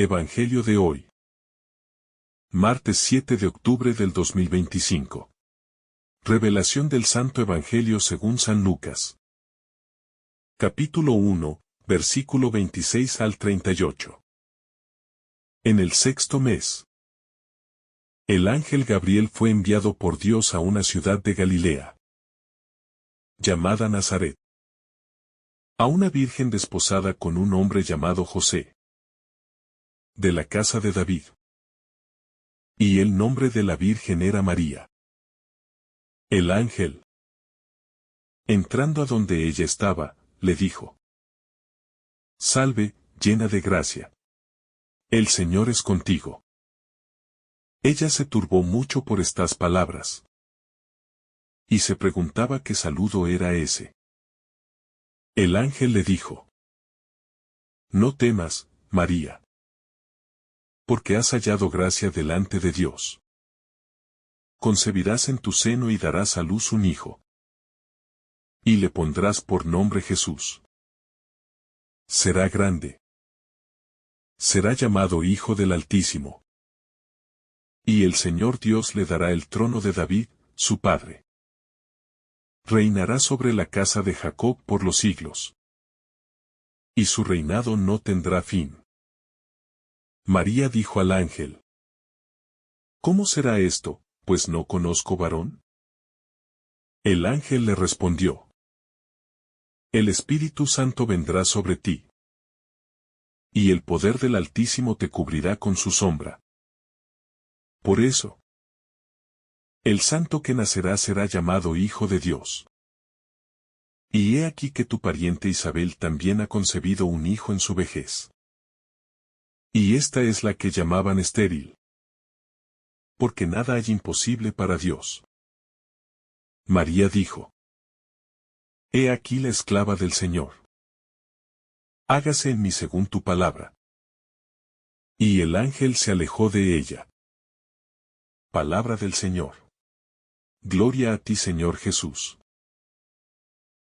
Evangelio de hoy. Martes 7 de octubre del 2025. Revelación del Santo Evangelio según San Lucas. Capítulo 1, versículo 26 al 38. En el sexto mes, el ángel Gabriel fue enviado por Dios a una ciudad de Galilea, llamada Nazaret, a una virgen desposada con un hombre llamado José, de la casa de David. Y el nombre de la virgen era María. El ángel, entrando a donde ella estaba, le dijo: Salve, llena de gracia. El Señor es contigo. Ella se turbó mucho por estas palabras, y se preguntaba qué saludo era ese. El ángel le dijo: No temas, María, porque has hallado gracia delante de Dios. Concebirás en tu seno y darás a luz un hijo, y le pondrás por nombre Jesús. Será grande. Será llamado Hijo del Altísimo. Y el Señor Dios le dará el trono de David, su padre. Reinará sobre la casa de Jacob por los siglos, y su reinado no tendrá fin. María dijo al ángel: ¿Cómo será esto, pues no conozco varón? El ángel le respondió: El Espíritu Santo vendrá sobre ti, y el poder del Altísimo te cubrirá con su sombra. Por eso, el santo que nacerá será llamado Hijo de Dios. Y he aquí que tu pariente Isabel también ha concebido un hijo en su vejez. Y esta es la que llamaban estéril, porque nada hay imposible para Dios. María dijo: He aquí la esclava del Señor. Hágase en mí según tu palabra. Y el ángel se alejó de ella. Palabra del Señor. Gloria a ti, Señor Jesús.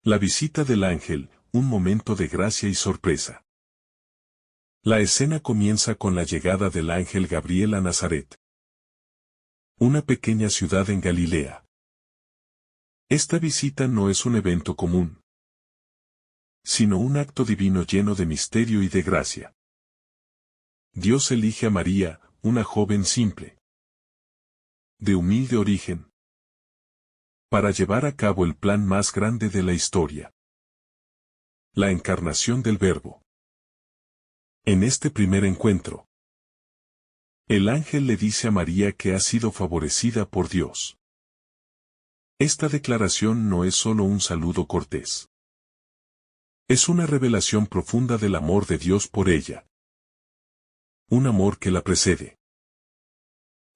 La visita del ángel, un momento de gracia y sorpresa. La escena comienza con la llegada del ángel Gabriel a Nazaret, una pequeña ciudad en Galilea. Esta visita no es un evento común, sino un acto divino lleno de misterio y de gracia. Dios elige a María, una joven simple, de humilde origen, para llevar a cabo el plan más grande de la historia: la encarnación del Verbo. En este primer encuentro, el ángel le dice a María que ha sido favorecida por Dios. Esta declaración no es solo un saludo cortés. Es una revelación profunda del amor de Dios por ella. Un amor que la precede.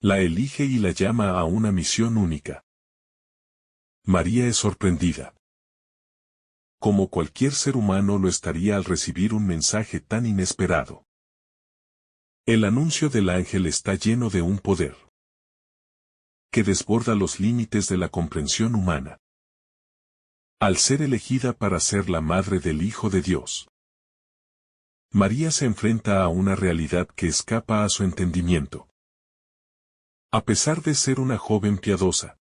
La elige y la llama a una misión única. María es sorprendida, como cualquier ser humano lo estaría al recibir un mensaje tan inesperado. El anuncio del ángel está lleno de un poder que desborda los límites de la comprensión humana. Al ser elegida para ser la madre del Hijo de Dios, María se enfrenta a una realidad que escapa a su entendimiento. A pesar de ser una joven piadosa,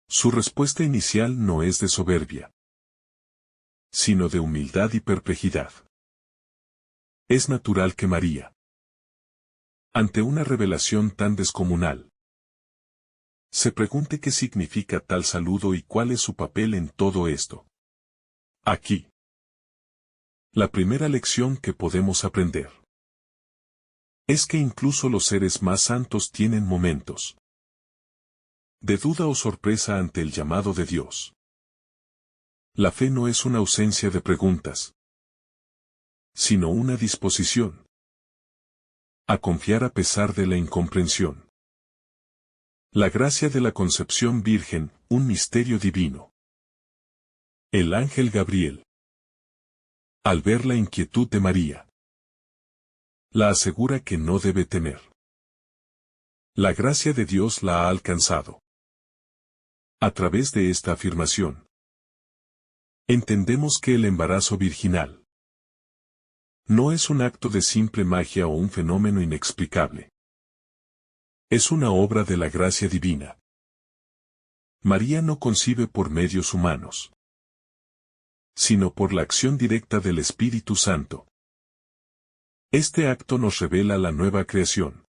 su respuesta inicial no es de soberbia, sino de humildad y perplejidad. Es natural que María, ante una revelación tan descomunal, se pregunte qué significa tal saludo y cuál es su papel en todo esto. Aquí, la primera lección que podemos aprender es que incluso los seres más santos tienen momentos de duda o sorpresa ante el llamado de Dios. La fe no es una ausencia de preguntas, sino una disposición a confiar a pesar de la incomprensión. La gracia de la concepción virgen, un misterio divino. El ángel Gabriel, al ver la inquietud de María, la asegura que no debe temer. La gracia de Dios la ha alcanzado. A través de esta afirmación, entendemos que el embarazo virginal No es un acto de simple magia o un fenómeno inexplicable. Es una obra de la gracia divina. María no concibe por medios humanos, sino por la acción directa del Espíritu Santo. Este acto nos revela la nueva creación,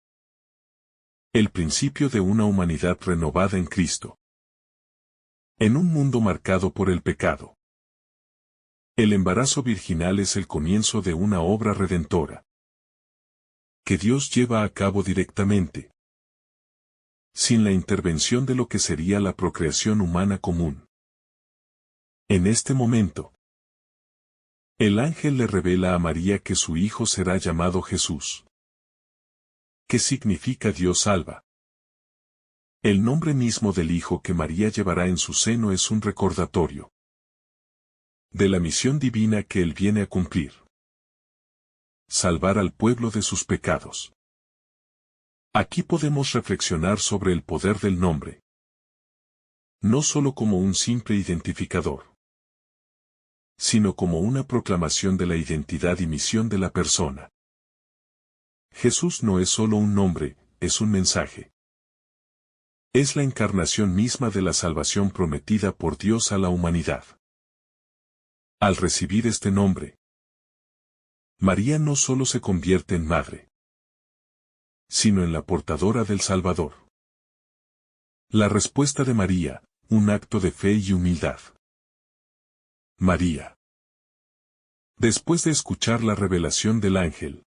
el principio de una humanidad renovada en Cristo. En un mundo marcado por el pecado, el embarazo virginal es el comienzo de una obra redentora, que Dios lleva a cabo directamente, sin la intervención de lo que sería la procreación humana común. En este momento, el ángel le revela a María que su hijo será llamado Jesús, que significa Dios salva. El nombre mismo del hijo que María llevará en su seno es un recordatorio de la misión divina que él viene a cumplir: salvar al pueblo de sus pecados. Aquí podemos reflexionar sobre el poder del nombre, no solo como un simple identificador, sino como una proclamación de la identidad y misión de la persona. Jesús no es solo un nombre, es un mensaje. Es la encarnación misma de la salvación prometida por Dios a la humanidad. Al recibir este nombre, María no solo se convierte en madre, sino en la portadora del Salvador. La respuesta de María, un acto de fe y humildad. María, después de escuchar la revelación del ángel,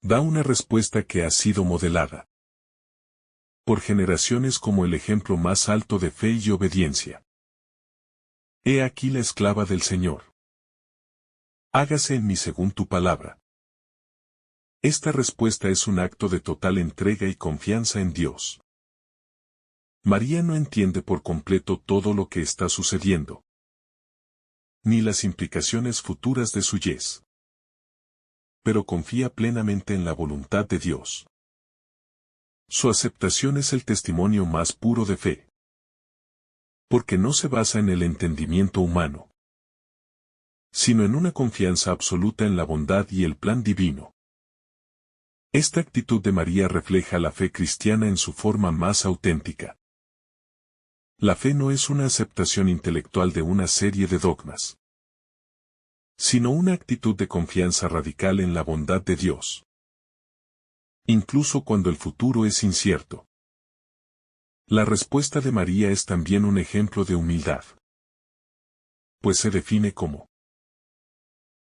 da una respuesta que ha sido modelada por generaciones como el ejemplo más alto de fe y obediencia. He aquí la esclava del Señor. Hágase en mí según tu palabra. Esta respuesta es un acto de total entrega y confianza en Dios. María no entiende por completo todo lo que está sucediendo, ni las implicaciones futuras de su yes, pero confía plenamente en la voluntad de Dios. Su aceptación es el testimonio más puro de fe, porque no se basa en el entendimiento humano, sino en una confianza absoluta en la bondad y el plan divino. Esta actitud de María refleja la fe cristiana en su forma más auténtica. La fe no es una aceptación intelectual de una serie de dogmas, sino una actitud de confianza radical en la bondad de Dios, incluso cuando el futuro es incierto. La respuesta de María es también un ejemplo de humildad, pues se define como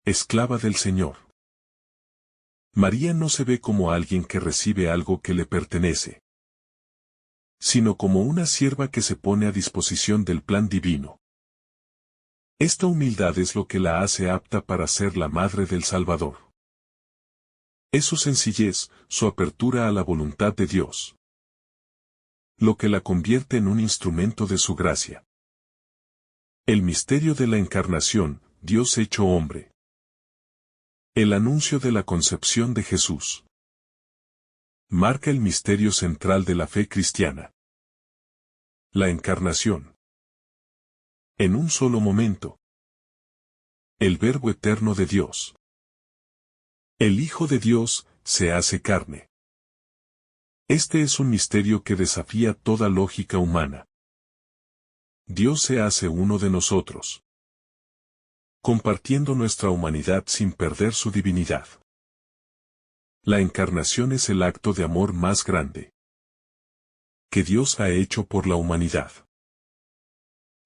esclava del Señor. María no se ve como alguien que recibe algo que le pertenece, sino como una sierva que se pone a disposición del plan divino. Esta humildad es lo que la hace apta para ser la madre del Salvador. Es su sencillez, su apertura a la voluntad de Dios, lo que la convierte en un instrumento de su gracia. El misterio de la encarnación, Dios hecho hombre. El anuncio de la concepción de Jesús marca el misterio central de la fe cristiana. La encarnación. En un solo momento, el Verbo eterno de Dios, el Hijo de Dios, se hace carne. Este es un misterio que desafía toda lógica humana. Dios se hace uno de nosotros, compartiendo nuestra humanidad sin perder su divinidad. La encarnación es el acto de amor más grande que Dios ha hecho por la humanidad.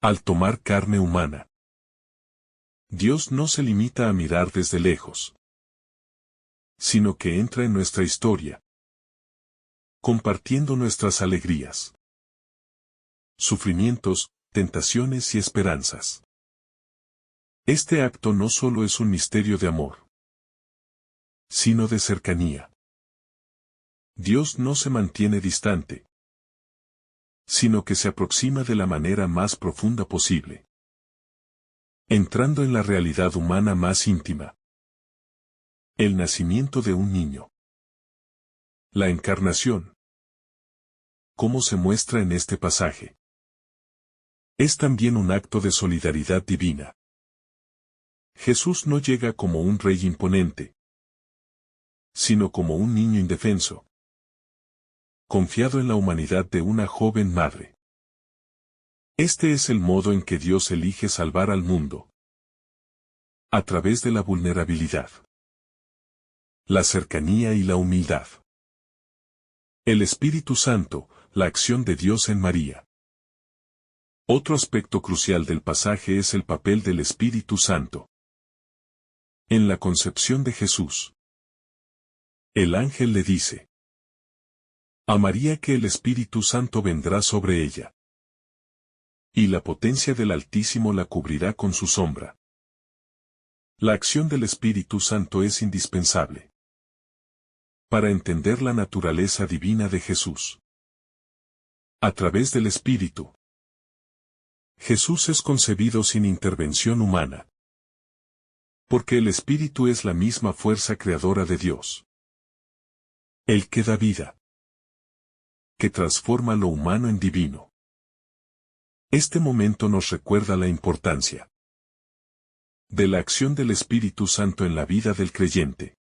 Al tomar carne humana, Dios no se limita a mirar desde lejos, sino que entra en nuestra historia, compartiendo nuestras alegrías, sufrimientos, tentaciones y esperanzas. Este acto no solo es un misterio de amor, sino de cercanía. Dios no se mantiene distante, sino que se aproxima de la manera más profunda posible, entrando en la realidad humana más íntima. El nacimiento de un niño. La encarnación, como se muestra en este pasaje, es también un acto de solidaridad divina. Jesús no llega como un rey imponente, sino como un niño indefenso, confiado en la humanidad de una joven madre. Este es el modo en que Dios elige salvar al mundo, a través de la vulnerabilidad, la cercanía y la humildad. El Espíritu Santo, la acción de Dios en María. Otro aspecto crucial del pasaje es el papel del Espíritu Santo. En la concepción de Jesús, el ángel le dice a María que el Espíritu Santo vendrá sobre ella, y la potencia del Altísimo la cubrirá con su sombra. La acción del Espíritu Santo es indispensable para entender la naturaleza divina de Jesús. A través del Espíritu, Jesús es concebido sin intervención humana, porque el Espíritu es la misma fuerza creadora de Dios, el que da vida, que transforma lo humano en divino. Este momento nos recuerda la importancia de la acción del Espíritu Santo en la vida del creyente.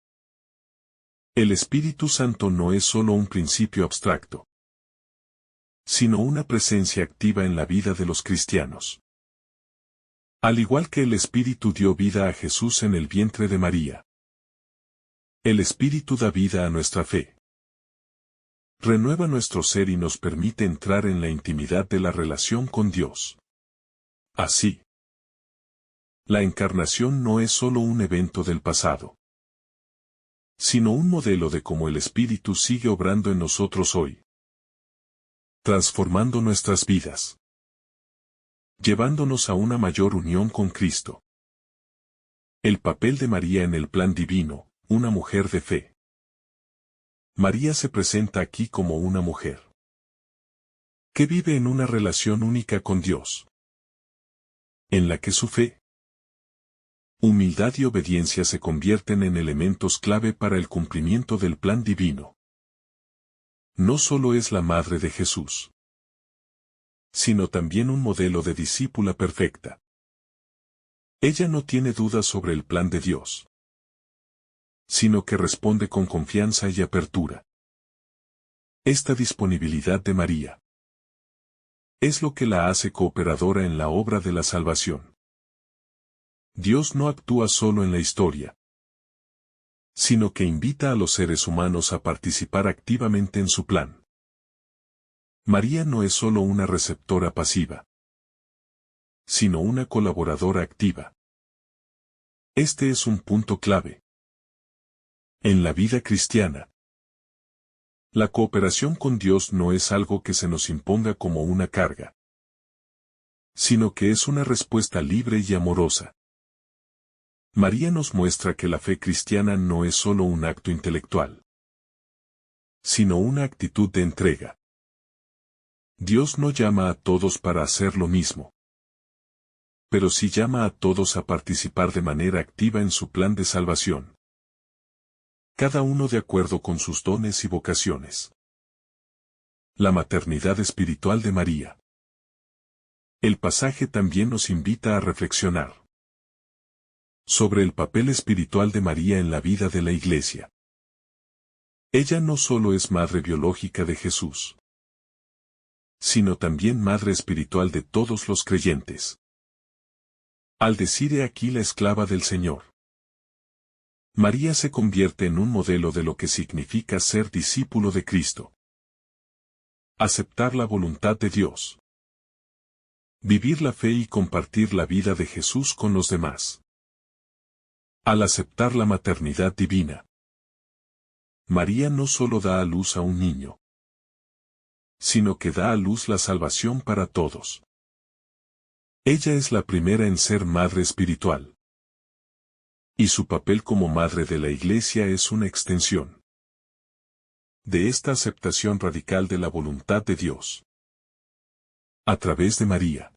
El Espíritu Santo no es solo un principio abstracto, sino una presencia activa en la vida de los cristianos. Al igual que el Espíritu dio vida a Jesús en el vientre de María, el Espíritu da vida a nuestra fe. Renueva nuestro ser y nos permite entrar en la intimidad de la relación con Dios. Así, la encarnación no es solo un evento del pasado, sino un modelo de cómo el Espíritu sigue obrando en nosotros hoy, transformando nuestras vidas, llevándonos a una mayor unión con Cristo. El papel de María en el plan divino, una mujer de fe. María se presenta aquí como una mujer que vive en una relación única con Dios, en la que su fe, humildad y obediencia se convierten en elementos clave para el cumplimiento del plan divino. No solo es la madre de Jesús, sino también un modelo de discípula perfecta. Ella no tiene dudas sobre el plan de Dios, sino que responde con confianza y apertura. Esta disponibilidad de María es lo que la hace cooperadora en la obra de la salvación. Dios no actúa solo en la historia, sino que invita a los seres humanos a participar activamente en su plan. María no es solo una receptora pasiva, sino una colaboradora activa. Este es un punto clave en la vida cristiana. La cooperación con Dios no es algo que se nos imponga como una carga, sino que es una respuesta libre y amorosa. María nos muestra que la fe cristiana no es solo un acto intelectual, sino una actitud de entrega. Dios no llama a todos para hacer lo mismo, pero sí llama a todos a participar de manera activa en su plan de salvación, cada uno de acuerdo con sus dones y vocaciones. La maternidad espiritual de María. El pasaje también nos invita a reflexionar sobre el papel espiritual de María en la vida de la Iglesia. Ella no solo es madre biológica de Jesús, sino también madre espiritual de todos los creyentes. Al decir he aquí la esclava del Señor, María se convierte en un modelo de lo que significa ser discípulo de Cristo. Aceptar la voluntad de Dios. Vivir la fe y compartir la vida de Jesús con los demás. Al aceptar la maternidad divina, María no solo da a luz a un niño, sino que da a luz la salvación para todos. Ella es la primera en ser madre espiritual, y su papel como madre de la Iglesia es una extensión de esta aceptación radical de la voluntad de Dios. A través de María,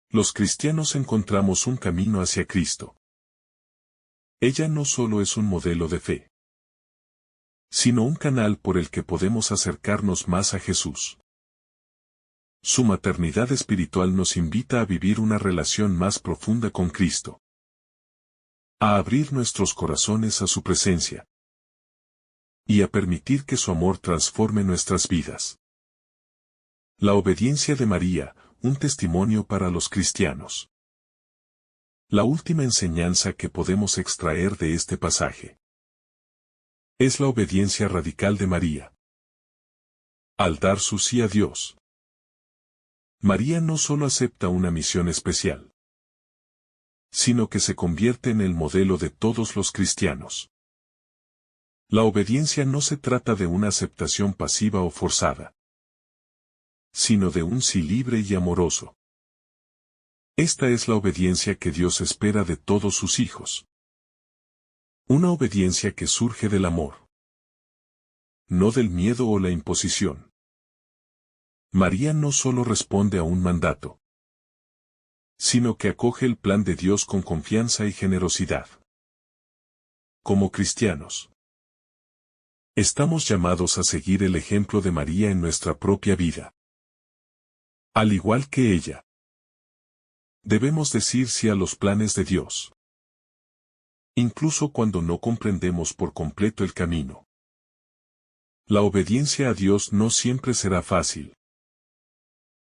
los cristianos encontramos un camino hacia Cristo. Ella no solo es un modelo de fe, sino un canal por el que podemos acercarnos más a Jesús. Su maternidad espiritual nos invita a vivir una relación más profunda con Cristo. a abrir nuestros corazones a su presencia y a permitir que su amor transforme nuestras vidas. La obediencia de María, un testimonio para los cristianos. La última enseñanza que podemos extraer de este pasaje es la obediencia radical de María. Al dar su sí a Dios, María no solo acepta una misión especial, sino que se convierte en el modelo de todos los cristianos. La obediencia no se trata de una aceptación pasiva o forzada, sino de un sí libre y amoroso. Esta es la obediencia que Dios espera de todos sus hijos. Una obediencia que surge del amor, no del miedo o la imposición. María no solo responde a un mandato, sino que acoge el plan de Dios con confianza y generosidad. Como cristianos, estamos llamados a seguir el ejemplo de María en nuestra propia vida. Al igual que ella, debemos decir sí a los planes de Dios, incluso cuando no comprendemos por completo el camino. La obediencia a Dios no siempre será fácil,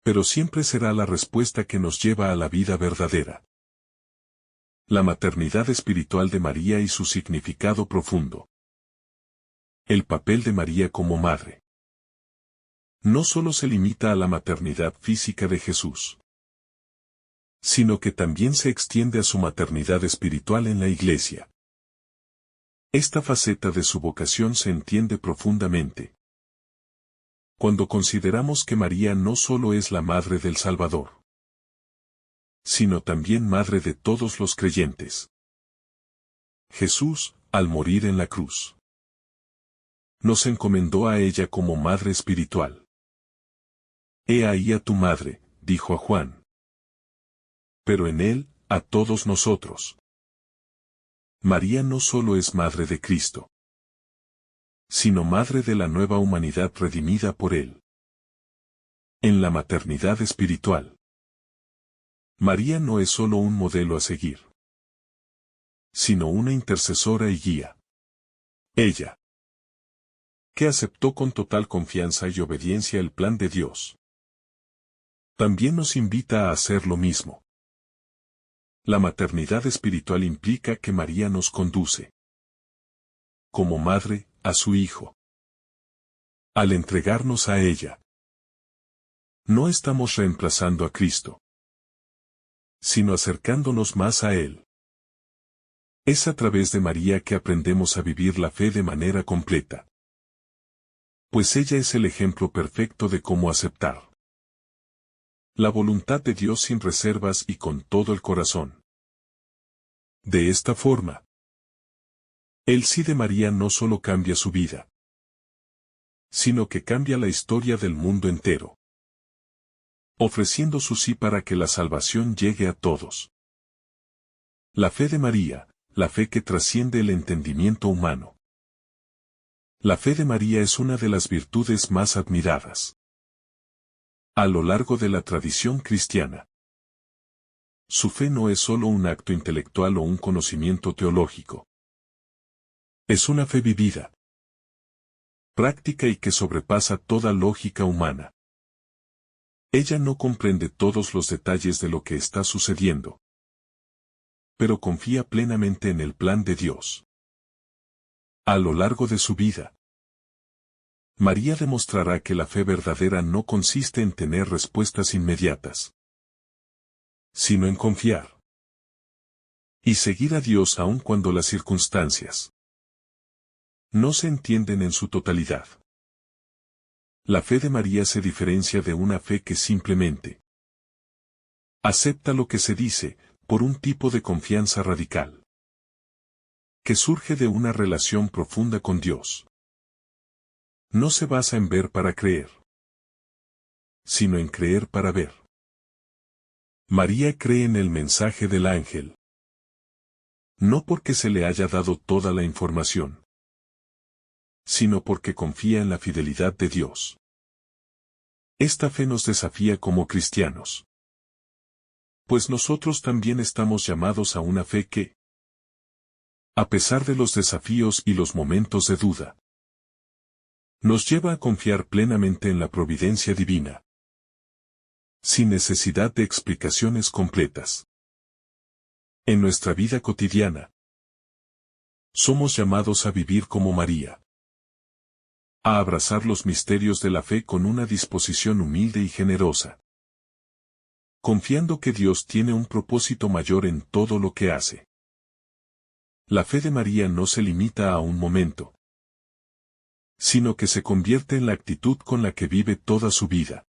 pero siempre será la respuesta que nos lleva a la vida verdadera. La maternidad espiritual de María y su significado profundo. El papel de María como madre no solo se limita a la maternidad física de Jesús, sino que también se extiende a su maternidad espiritual en la Iglesia. Esta faceta de su vocación se entiende profundamente cuando consideramos que María no solo es la madre del Salvador, sino también madre de todos los creyentes. Jesús, al morir en la cruz, nos encomendó a ella como madre espiritual. He ahí a tu madre, dijo a Juan. Pero en él, a todos nosotros. María no solo es madre de Cristo, sino madre de la nueva humanidad redimida por él. En la maternidad espiritual, María no es solo un modelo a seguir, sino una intercesora y guía. Ella, que aceptó con total confianza y obediencia el plan de Dios, también nos invita a hacer lo mismo. La maternidad espiritual implica que María nos conduce, como madre, a su Hijo. Al entregarnos a ella, no estamos reemplazando a Cristo, sino acercándonos más a Él. Es a través de María que aprendemos a vivir la fe de manera completa, pues ella es el ejemplo perfecto de cómo aceptar la voluntad de Dios sin reservas y con todo el corazón. De esta forma, el sí de María no solo cambia su vida, sino que cambia la historia del mundo entero, ofreciendo su sí para que la salvación llegue a todos. La fe de María, la fe que trasciende el entendimiento humano. La fe de María es una de las virtudes más admiradas a lo largo de la tradición cristiana. Su fe no es solo un acto intelectual o un conocimiento teológico. Es una fe vivida, práctica y que sobrepasa toda lógica humana. Ella no comprende todos los detalles de lo que está sucediendo, pero confía plenamente en el plan de Dios. A lo largo de su vida, María demostrará que la fe verdadera no consiste en tener respuestas inmediatas, sino en confiar y seguir a Dios aun cuando las circunstancias no se entienden en su totalidad. La fe de María se diferencia de una fe que simplemente acepta lo que se dice, por un tipo de confianza radical, que surge de una relación profunda con Dios. No se basa en ver para creer, sino en creer para ver. María cree en el mensaje del ángel, no porque se le haya dado toda la información, sino porque confía en la fidelidad de Dios. Esta fe nos desafía como cristianos, pues nosotros también estamos llamados a una fe que A pesar de los desafíos y los momentos de duda, nos lleva a confiar plenamente en la providencia divina, sin necesidad de explicaciones completas. En nuestra vida cotidiana, somos llamados a vivir como María, a abrazar los misterios de la fe con una disposición humilde y generosa, confiando que Dios tiene un propósito mayor en todo lo que hace. La fe de María no se limita a un momento, sino que se convierte en la actitud con la que vive toda su vida.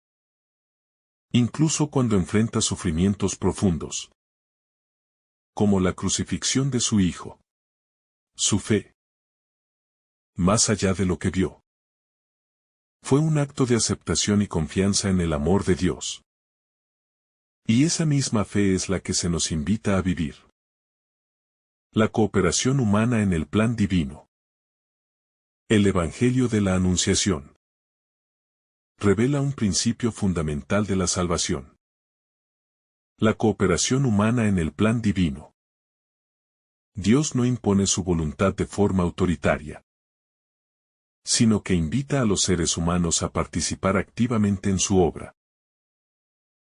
Incluso cuando enfrenta sufrimientos profundos, como la crucifixión de su Hijo. Su fe, más allá de lo que vio, fue un acto de aceptación y confianza en el amor de Dios. Y esa misma fe es la que se nos invita a vivir. La cooperación humana en el plan divino. El Evangelio de la Anunciación revela un principio fundamental de la salvación. La cooperación humana en el plan divino. Dios no impone su voluntad de forma autoritaria, sino que invita a los seres humanos a participar activamente en su obra.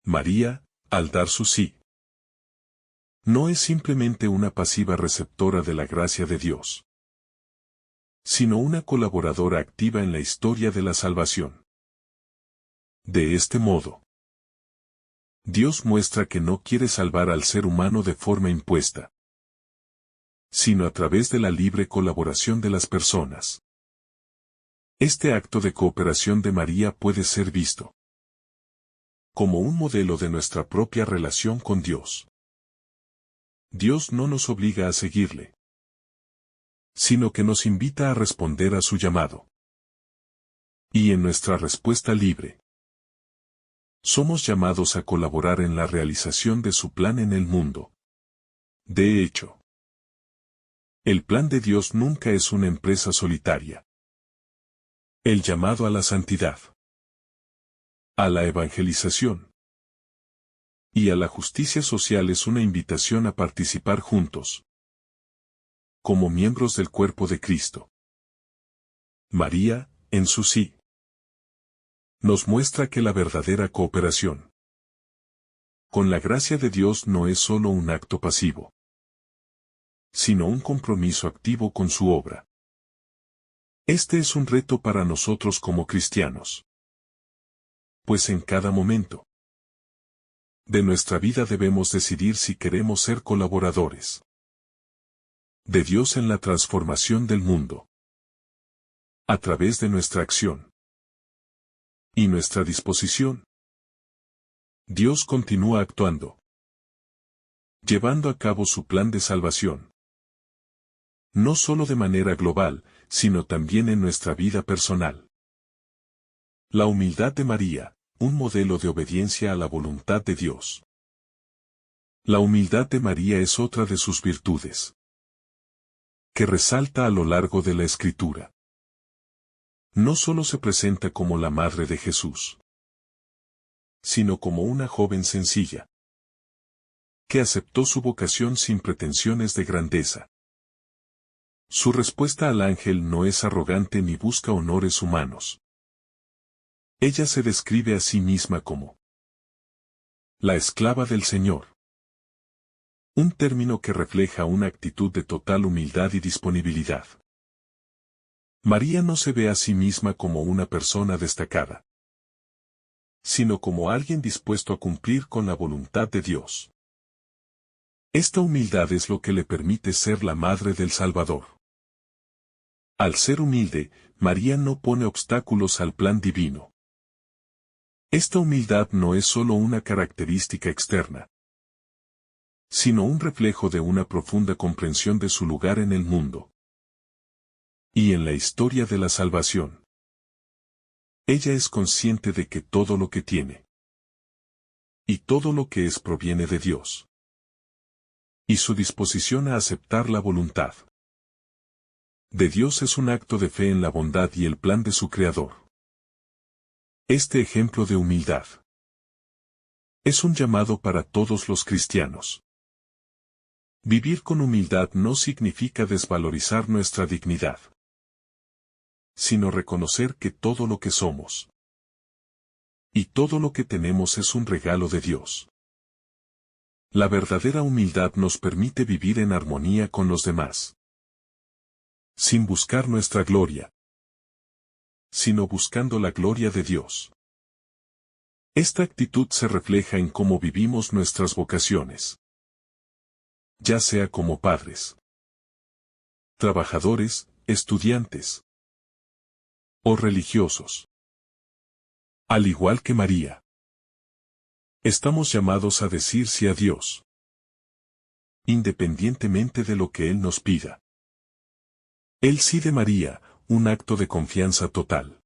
María, al dar su sí, no es simplemente una pasiva receptora de la gracia de Dios, sino una colaboradora activa en la historia de la salvación. De este modo, Dios muestra que no quiere salvar al ser humano de forma impuesta, sino a través de la libre colaboración de las personas. Este acto de cooperación de María puede ser visto como un modelo de nuestra propia relación con Dios. Dios no nos obliga a seguirle, sino que nos invita a responder a su llamado. Y en nuestra respuesta libre, somos llamados a colaborar en la realización de su plan en el mundo. De hecho, el plan de Dios nunca es una empresa solitaria. El llamado a la santidad, a la evangelización y a la justicia social es una invitación a participar juntos, como miembros del cuerpo de Cristo. María, en su sí, nos muestra que la verdadera cooperación con la gracia de Dios no es solo un acto pasivo, sino un compromiso activo con su obra. Este es un reto para nosotros como cristianos, pues en cada momento de nuestra vida debemos decidir si queremos ser colaboradores de Dios en la transformación del mundo, a través de nuestra acción y nuestra disposición. Dios continúa actuando, llevando a cabo su plan de salvación, no solo de manera global, sino también en nuestra vida personal. La humildad de María, un modelo de obediencia a la voluntad de Dios. La humildad de María es otra de sus virtudes, que resalta a lo largo de la Escritura. No solo se presenta como la madre de Jesús, sino como una joven sencilla, que aceptó su vocación sin pretensiones de grandeza. Su respuesta al ángel no es arrogante ni busca honores humanos. Ella se describe a sí misma como la esclava del Señor. Un término que refleja una actitud de total humildad y disponibilidad. María no se ve a sí misma como una persona destacada, sino como alguien dispuesto a cumplir con la voluntad de Dios. Esta humildad es lo que le permite ser la madre del Salvador. Al ser humilde, María no pone obstáculos al plan divino. Esta humildad no es solo una característica externa, sino un reflejo de una profunda comprensión de su lugar en el mundo y en la historia de la salvación. Ella es consciente de que todo lo que tiene y todo lo que es proviene de Dios, y su disposición a aceptar la voluntad de Dios es un acto de fe en la bondad y el plan de su Creador. Este ejemplo de humildad es un llamado para todos los cristianos. Vivir con humildad no significa desvalorizar nuestra dignidad, sino reconocer que todo lo que somos y todo lo que tenemos es un regalo de Dios. La verdadera humildad nos permite vivir en armonía con los demás, sin buscar nuestra gloria, sino buscando la gloria de Dios. Esta actitud se refleja en cómo vivimos nuestras vocaciones, ya sea como padres, trabajadores, estudiantes o religiosos. Al igual que María, estamos llamados a decir sí a Dios, independientemente de lo que Él nos pida. El sí de María, un acto de confianza total.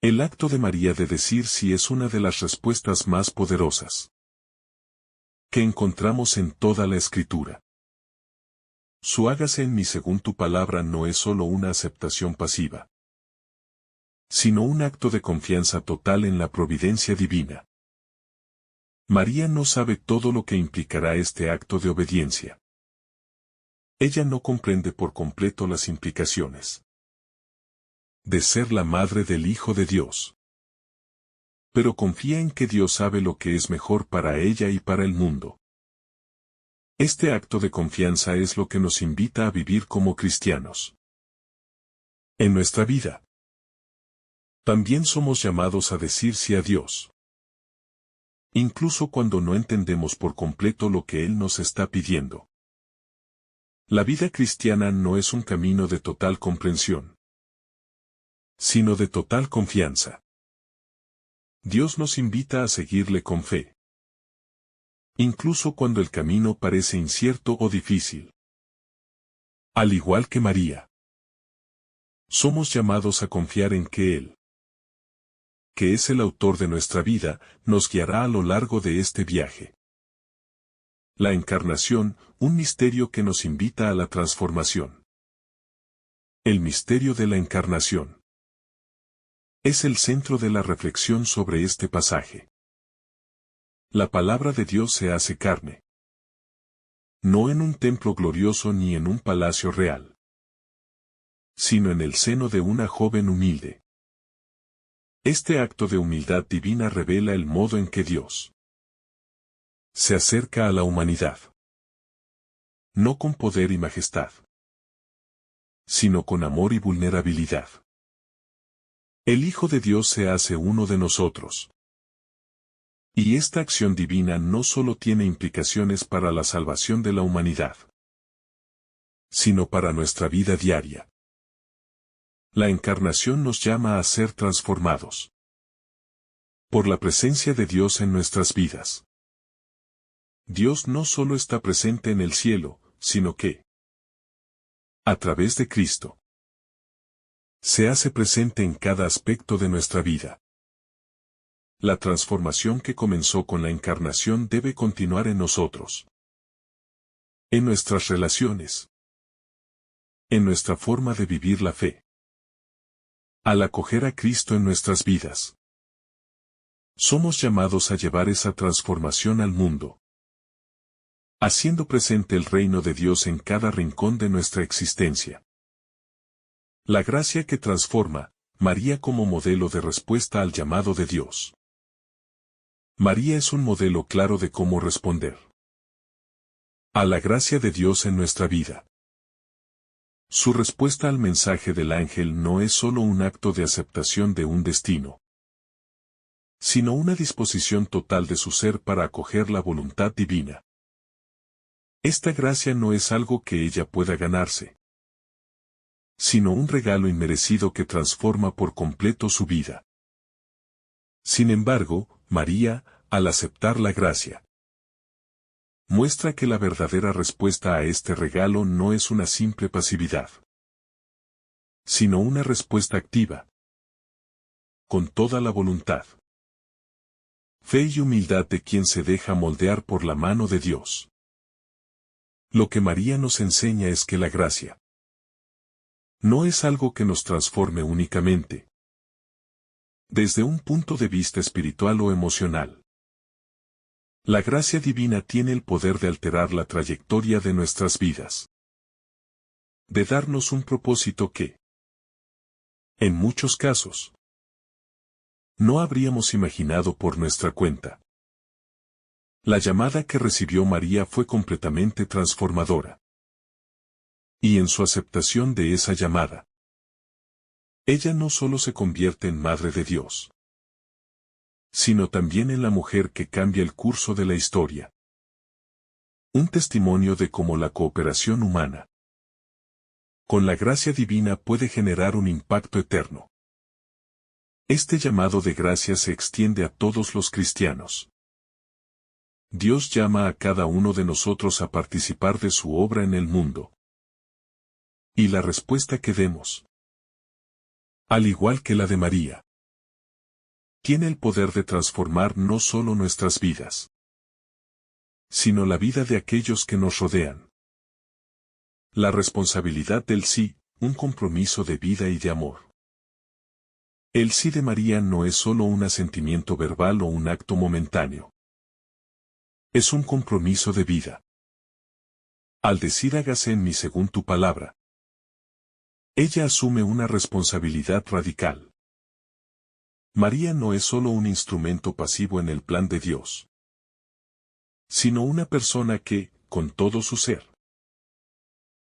El acto de María de decir sí es una de las respuestas más poderosas que encontramos en toda la Escritura. Su hágase en mí según tu palabra no es solo una aceptación pasiva, sino un acto de confianza total en la providencia divina. María no sabe todo lo que implicará este acto de obediencia. Ella no comprende por completo las implicaciones de ser la madre del Hijo de Dios. Pero confía en que Dios sabe lo que es mejor para ella y para el mundo. Este acto de confianza es lo que nos invita a vivir como cristianos. En nuestra vida, también somos llamados a decir sí a Dios, incluso cuando no entendemos por completo lo que Él nos está pidiendo. La vida cristiana no es un camino de total comprensión, sino de total confianza. Dios nos invita a seguirle con fe, incluso cuando el camino parece incierto o difícil. Al igual que María, somos llamados a confiar en que Él, que es el autor de nuestra vida, nos guiará a lo largo de este viaje. La encarnación, un misterio que nos invita a la transformación. El misterio de la encarnación es el centro de la reflexión sobre este pasaje. La palabra de Dios se hace carne, no en un templo glorioso ni en un palacio real, sino en el seno de una joven humilde. Este acto de humildad divina revela el modo en que Dios se acerca a la humanidad, no con poder y majestad, sino con amor y vulnerabilidad. El Hijo de Dios se hace uno de nosotros. Y esta acción divina no solo tiene implicaciones para la salvación de la humanidad, sino para nuestra vida diaria. La encarnación nos llama a ser transformados por la presencia de Dios en nuestras vidas. Dios no solo está presente en el cielo, sino que, a través de Cristo, se hace presente en cada aspecto de nuestra vida. La transformación que comenzó con la encarnación debe continuar en nosotros, en nuestras relaciones, en nuestra forma de vivir la fe. Al acoger a Cristo en nuestras vidas, somos llamados a llevar esa transformación al mundo, haciendo presente el reino de Dios en cada rincón de nuestra existencia. La gracia que transforma, María como modelo de respuesta al llamado de Dios. María es un modelo claro de cómo responder a la gracia de Dios en nuestra vida. Su respuesta al mensaje del ángel no es solo un acto de aceptación de un destino, sino una disposición total de su ser para acoger la voluntad divina. Esta gracia no es algo que ella pueda ganarse, sino un regalo inmerecido que transforma por completo su vida. Sin embargo, María, al aceptar la gracia, muestra que la verdadera respuesta a este regalo no es una simple pasividad, sino una respuesta activa, con toda la voluntad, fe y humildad de quien se deja moldear por la mano de Dios. Lo que María nos enseña es que la gracia no es algo que nos transforme únicamente desde un punto de vista espiritual o emocional, La gracia divina tiene el poder de alterar la trayectoria de nuestras vidas. De darnos un propósito que, en muchos casos, no habríamos imaginado por nuestra cuenta. La llamada que recibió María fue completamente transformadora. Y en su aceptación de esa llamada, ella no solo se convierte en Madre de Dios, sino también en la mujer que cambia el curso de la historia. Un testimonio de cómo la cooperación humana con la gracia divina puede generar un impacto eterno. Este llamado de gracia se extiende a todos los cristianos. Dios llama a cada uno de nosotros a participar de su obra en el mundo. Y la respuesta que demos, al igual que la de María, tiene el poder de transformar no solo nuestras vidas, sino la vida de aquellos que nos rodean. La responsabilidad del sí, un compromiso de vida y de amor. El sí de María no es solo un asentimiento verbal o un acto momentáneo. Es un compromiso de vida. Al decir hágase en mí según tu palabra, ella asume una responsabilidad radical. María no es solo un instrumento pasivo en el plan de Dios, sino una persona que, con todo su ser,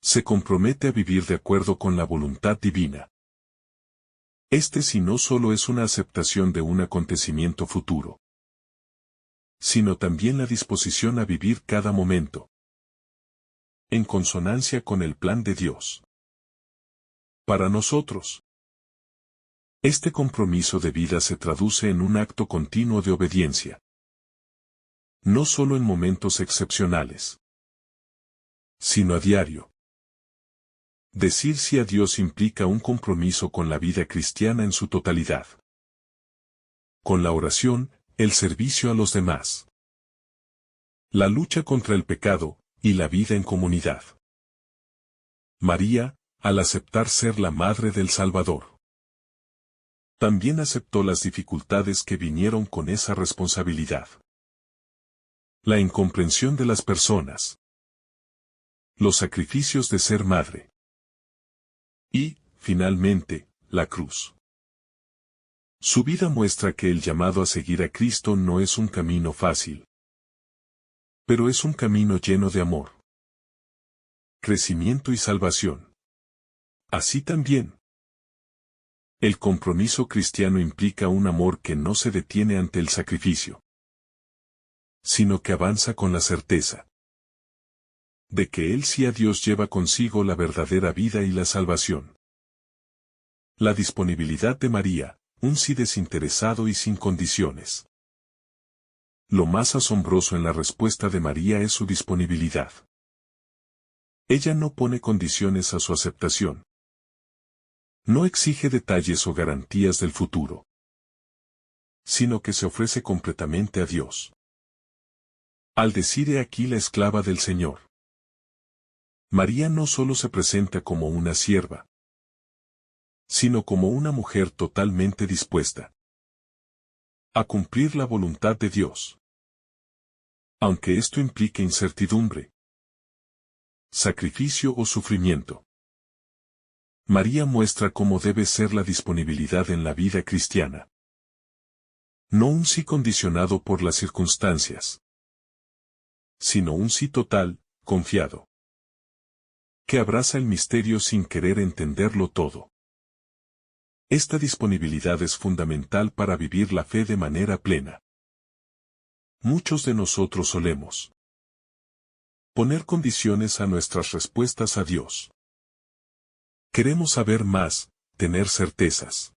se compromete a vivir de acuerdo con la voluntad divina. Este sí no solo es una aceptación de un acontecimiento futuro, sino también la disposición a vivir cada momento en consonancia con el plan de Dios. Para nosotros, este compromiso de vida se traduce en un acto continuo de obediencia. No solo en momentos excepcionales, sino a diario. Decir sí a Dios implica un compromiso con la vida cristiana en su totalidad. Con la oración, el servicio a los demás, la lucha contra el pecado, y la vida en comunidad. María, al aceptar ser la madre del Salvador, también aceptó las dificultades que vinieron con esa responsabilidad. La incomprensión de las personas, los sacrificios de ser madre, y, finalmente, la cruz. Su vida muestra que el llamado a seguir a Cristo no es un camino fácil, pero es un camino lleno de amor, crecimiento y salvación. Así también, el compromiso cristiano implica un amor que no se detiene ante el sacrificio, sino que avanza con la certeza de que el sí a Dios lleva consigo la verdadera vida y la salvación. La disponibilidad de María, un sí desinteresado y sin condiciones. Lo más asombroso en la respuesta de María es su disponibilidad. Ella no pone condiciones a su aceptación. No exige detalles o garantías del futuro, sino que se ofrece completamente a Dios. Al decir he aquí la esclava del Señor, María no solo se presenta como una sierva, sino como una mujer totalmente dispuesta a cumplir la voluntad de Dios. Aunque esto implique incertidumbre, sacrificio o sufrimiento. María muestra cómo debe ser la disponibilidad en la vida cristiana. No un sí condicionado por las circunstancias, sino un sí total, confiado, que abraza el misterio sin querer entenderlo todo. Esta disponibilidad es fundamental para vivir la fe de manera plena. Muchos de nosotros solemos poner condiciones a nuestras respuestas a Dios. Queremos saber más, tener certezas,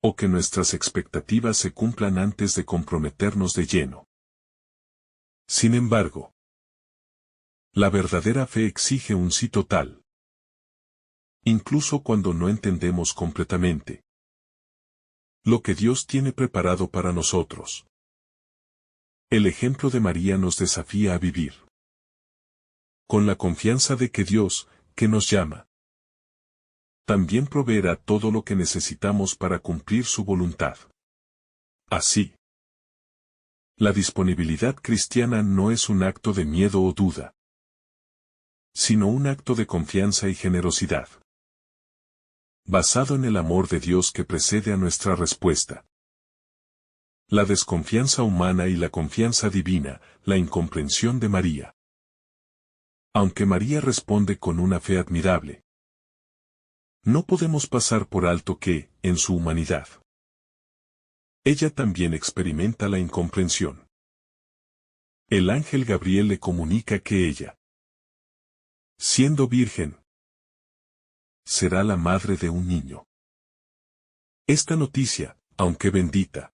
o que nuestras expectativas se cumplan antes de comprometernos de lleno. Sin embargo, la verdadera fe exige un sí total, incluso cuando no entendemos completamente lo que Dios tiene preparado para nosotros. El ejemplo de María nos desafía a vivir con la confianza de que Dios, que nos llama, también proveerá todo lo que necesitamos para cumplir su voluntad. Así, La disponibilidad cristiana no es un acto de miedo o duda, sino un acto de confianza y generosidad, basado en el amor de Dios que precede a nuestra respuesta. La desconfianza humana y la confianza divina, la incomprensión de María. Aunque María responde con una fe admirable, no podemos pasar por alto que, en su humanidad, ella también experimenta la incomprensión. El ángel Gabriel le comunica que ella, siendo virgen, será la madre de un niño. Esta noticia, aunque bendita,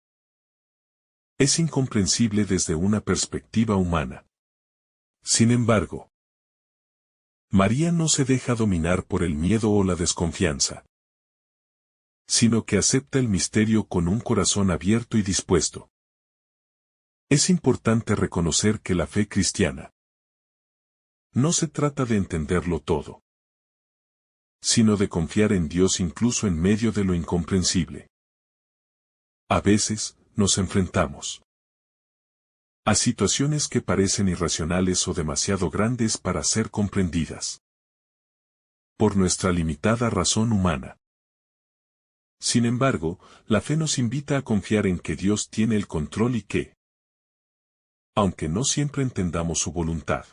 es incomprensible desde una perspectiva humana. Sin embargo, María no se deja dominar por el miedo o la desconfianza, sino que acepta el misterio con un corazón abierto y dispuesto. Es importante reconocer que la fe cristiana no se trata de entenderlo todo, sino de confiar en Dios incluso en medio de lo incomprensible. A veces, nos enfrentamos a situaciones que parecen irracionales o demasiado grandes para ser comprendidas por nuestra limitada razón humana. Sin embargo, la fe nos invita a confiar en que Dios tiene el control y que, aunque no siempre entendamos su voluntad,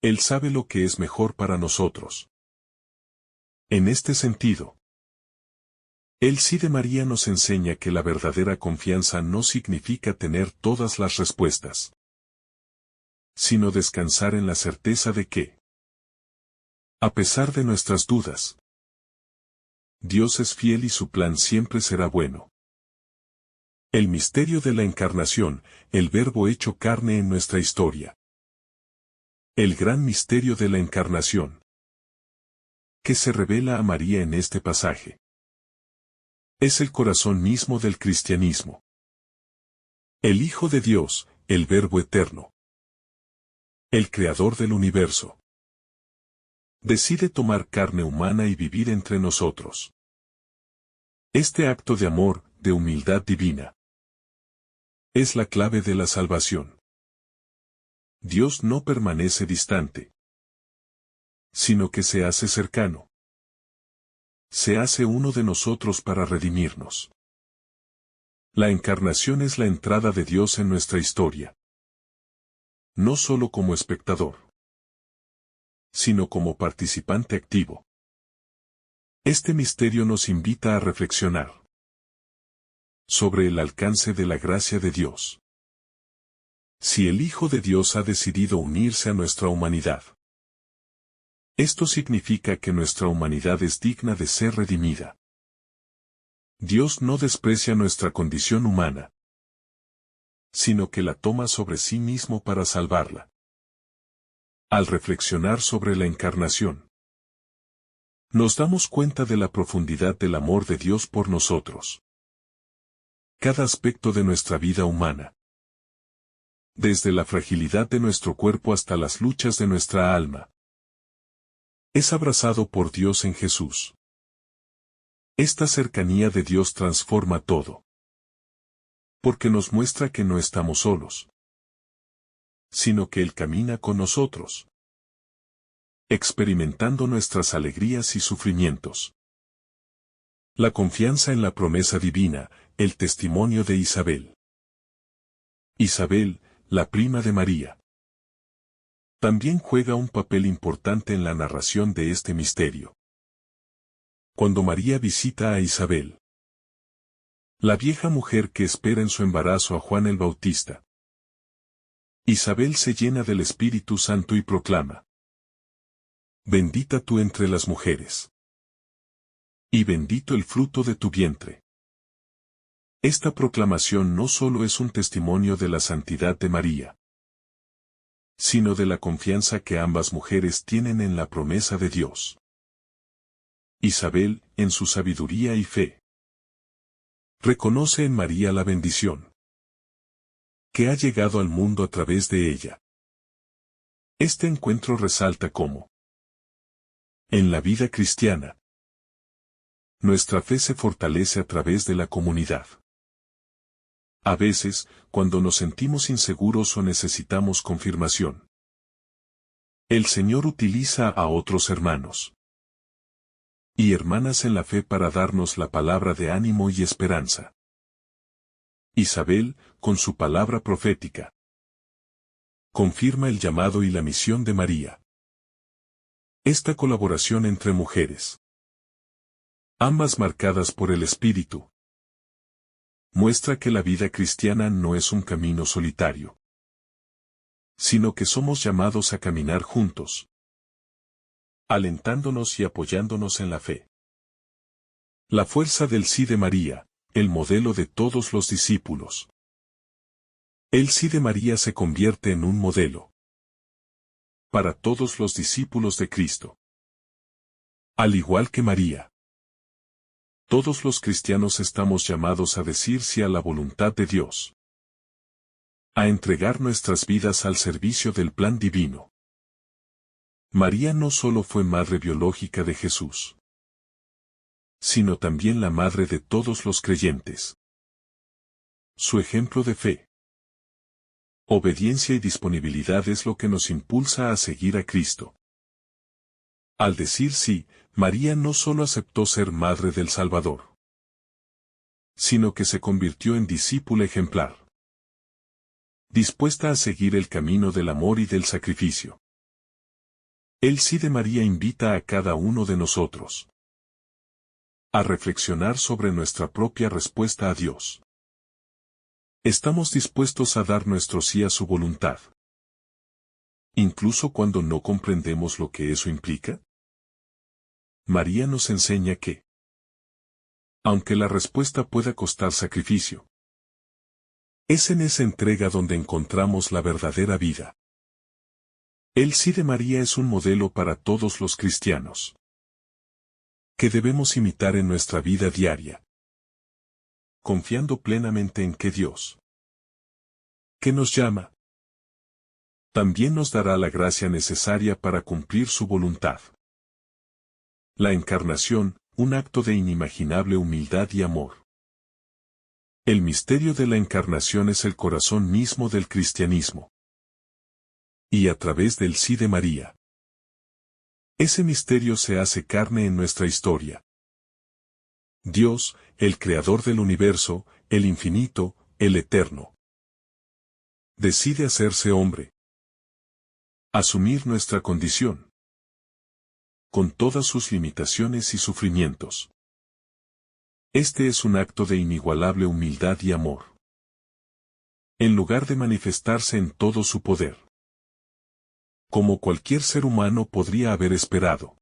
Él sabe lo que es mejor para nosotros. En este sentido, el sí de María nos enseña que la verdadera confianza no significa tener todas las respuestas, sino descansar en la certeza de que, a pesar de nuestras dudas, Dios es fiel y su plan siempre será bueno. El misterio de la encarnación, el Verbo hecho carne en nuestra historia. El gran misterio de la encarnación, que se revela a María en este pasaje, es el corazón mismo del cristianismo. El Hijo de Dios, el Verbo eterno, el Creador del universo, decide tomar carne humana y vivir entre nosotros. Este acto de amor, de humildad divina, es la clave de la salvación. Dios no permanece distante, sino que se hace cercano. Se hace uno de nosotros para redimirnos. La encarnación es la entrada de Dios en nuestra historia. No solo como espectador, sino como participante activo. Este misterio nos invita a reflexionar sobre el alcance de la gracia de Dios. Si el Hijo de Dios ha decidido unirse a nuestra humanidad, esto significa que nuestra humanidad es digna de ser redimida. Dios no desprecia nuestra condición humana, sino que la toma sobre sí mismo para salvarla. Al reflexionar sobre la encarnación, nos damos cuenta de la profundidad del amor de Dios por nosotros. Cada aspecto de nuestra vida humana, desde la fragilidad de nuestro cuerpo hasta las luchas de nuestra alma, es abrazado por Dios en Jesús. Esta cercanía de Dios transforma todo, porque nos muestra que no estamos solos, sino que Él camina con nosotros, experimentando nuestras alegrías y sufrimientos. La confianza en la promesa divina, el testimonio de Isabel. Isabel, la prima de María, también juega un papel importante en la narración de este misterio. Cuando María visita a Isabel, la vieja mujer que espera en su embarazo a Juan el Bautista, Isabel se llena del Espíritu Santo y proclama: Bendita tú entre las mujeres, y bendito el fruto de tu vientre. Esta proclamación no solo es un testimonio de la santidad de María, sino de la confianza que ambas mujeres tienen en la promesa de Dios. Isabel, en su sabiduría y fe, reconoce en María la bendición que ha llegado al mundo a través de ella. Este encuentro resalta cómo, en la vida cristiana, nuestra fe se fortalece a través de la comunidad. A veces, cuando nos sentimos inseguros o necesitamos confirmación, el Señor utiliza a otros hermanos y hermanas en la fe para darnos la palabra de ánimo y esperanza. Isabel, con su palabra profética, confirma el llamado y la misión de María. Esta colaboración entre mujeres, ambas marcadas por el Espíritu, muestra que la vida cristiana no es un camino solitario, sino que somos llamados a caminar juntos, alentándonos y apoyándonos en la fe. La fuerza del sí de María, el modelo de todos los discípulos. El sí de María se convierte en un modelo para todos los discípulos de Cristo. Al igual que María, todos los cristianos estamos llamados a decir sí a la voluntad de Dios, a entregar nuestras vidas al servicio del plan divino. María no solo fue madre biológica de Jesús, sino también la madre de todos los creyentes. Su ejemplo de fe, obediencia y disponibilidad es lo que nos impulsa a seguir a Cristo. Al decir sí, María no solo aceptó ser madre del Salvador, sino que se convirtió en discípula ejemplar, dispuesta a seguir el camino del amor y del sacrificio. El sí de María invita a cada uno de nosotros a reflexionar sobre nuestra propia respuesta a Dios. ¿Estamos dispuestos a dar nuestro sí a su voluntad, incluso cuando no comprendemos lo que eso implica? María nos enseña que, aunque la respuesta pueda costar sacrificio, es en esa entrega donde encontramos la verdadera vida. El sí de María es un modelo para todos los cristianos, que debemos imitar en nuestra vida diaria, confiando plenamente en que Dios, que nos llama, también nos dará la gracia necesaria para cumplir su voluntad. La encarnación, un acto de inimaginable humildad y amor. El misterio de la encarnación es el corazón mismo del cristianismo. Y a través del sí de María, ese misterio se hace carne en nuestra historia. Dios, el creador del universo, el infinito, el eterno, decide hacerse hombre, asumir nuestra condición, con todas sus limitaciones y sufrimientos. Este es un acto de inigualable humildad y amor. En lugar de manifestarse en todo su poder, como cualquier ser humano podría haber esperado,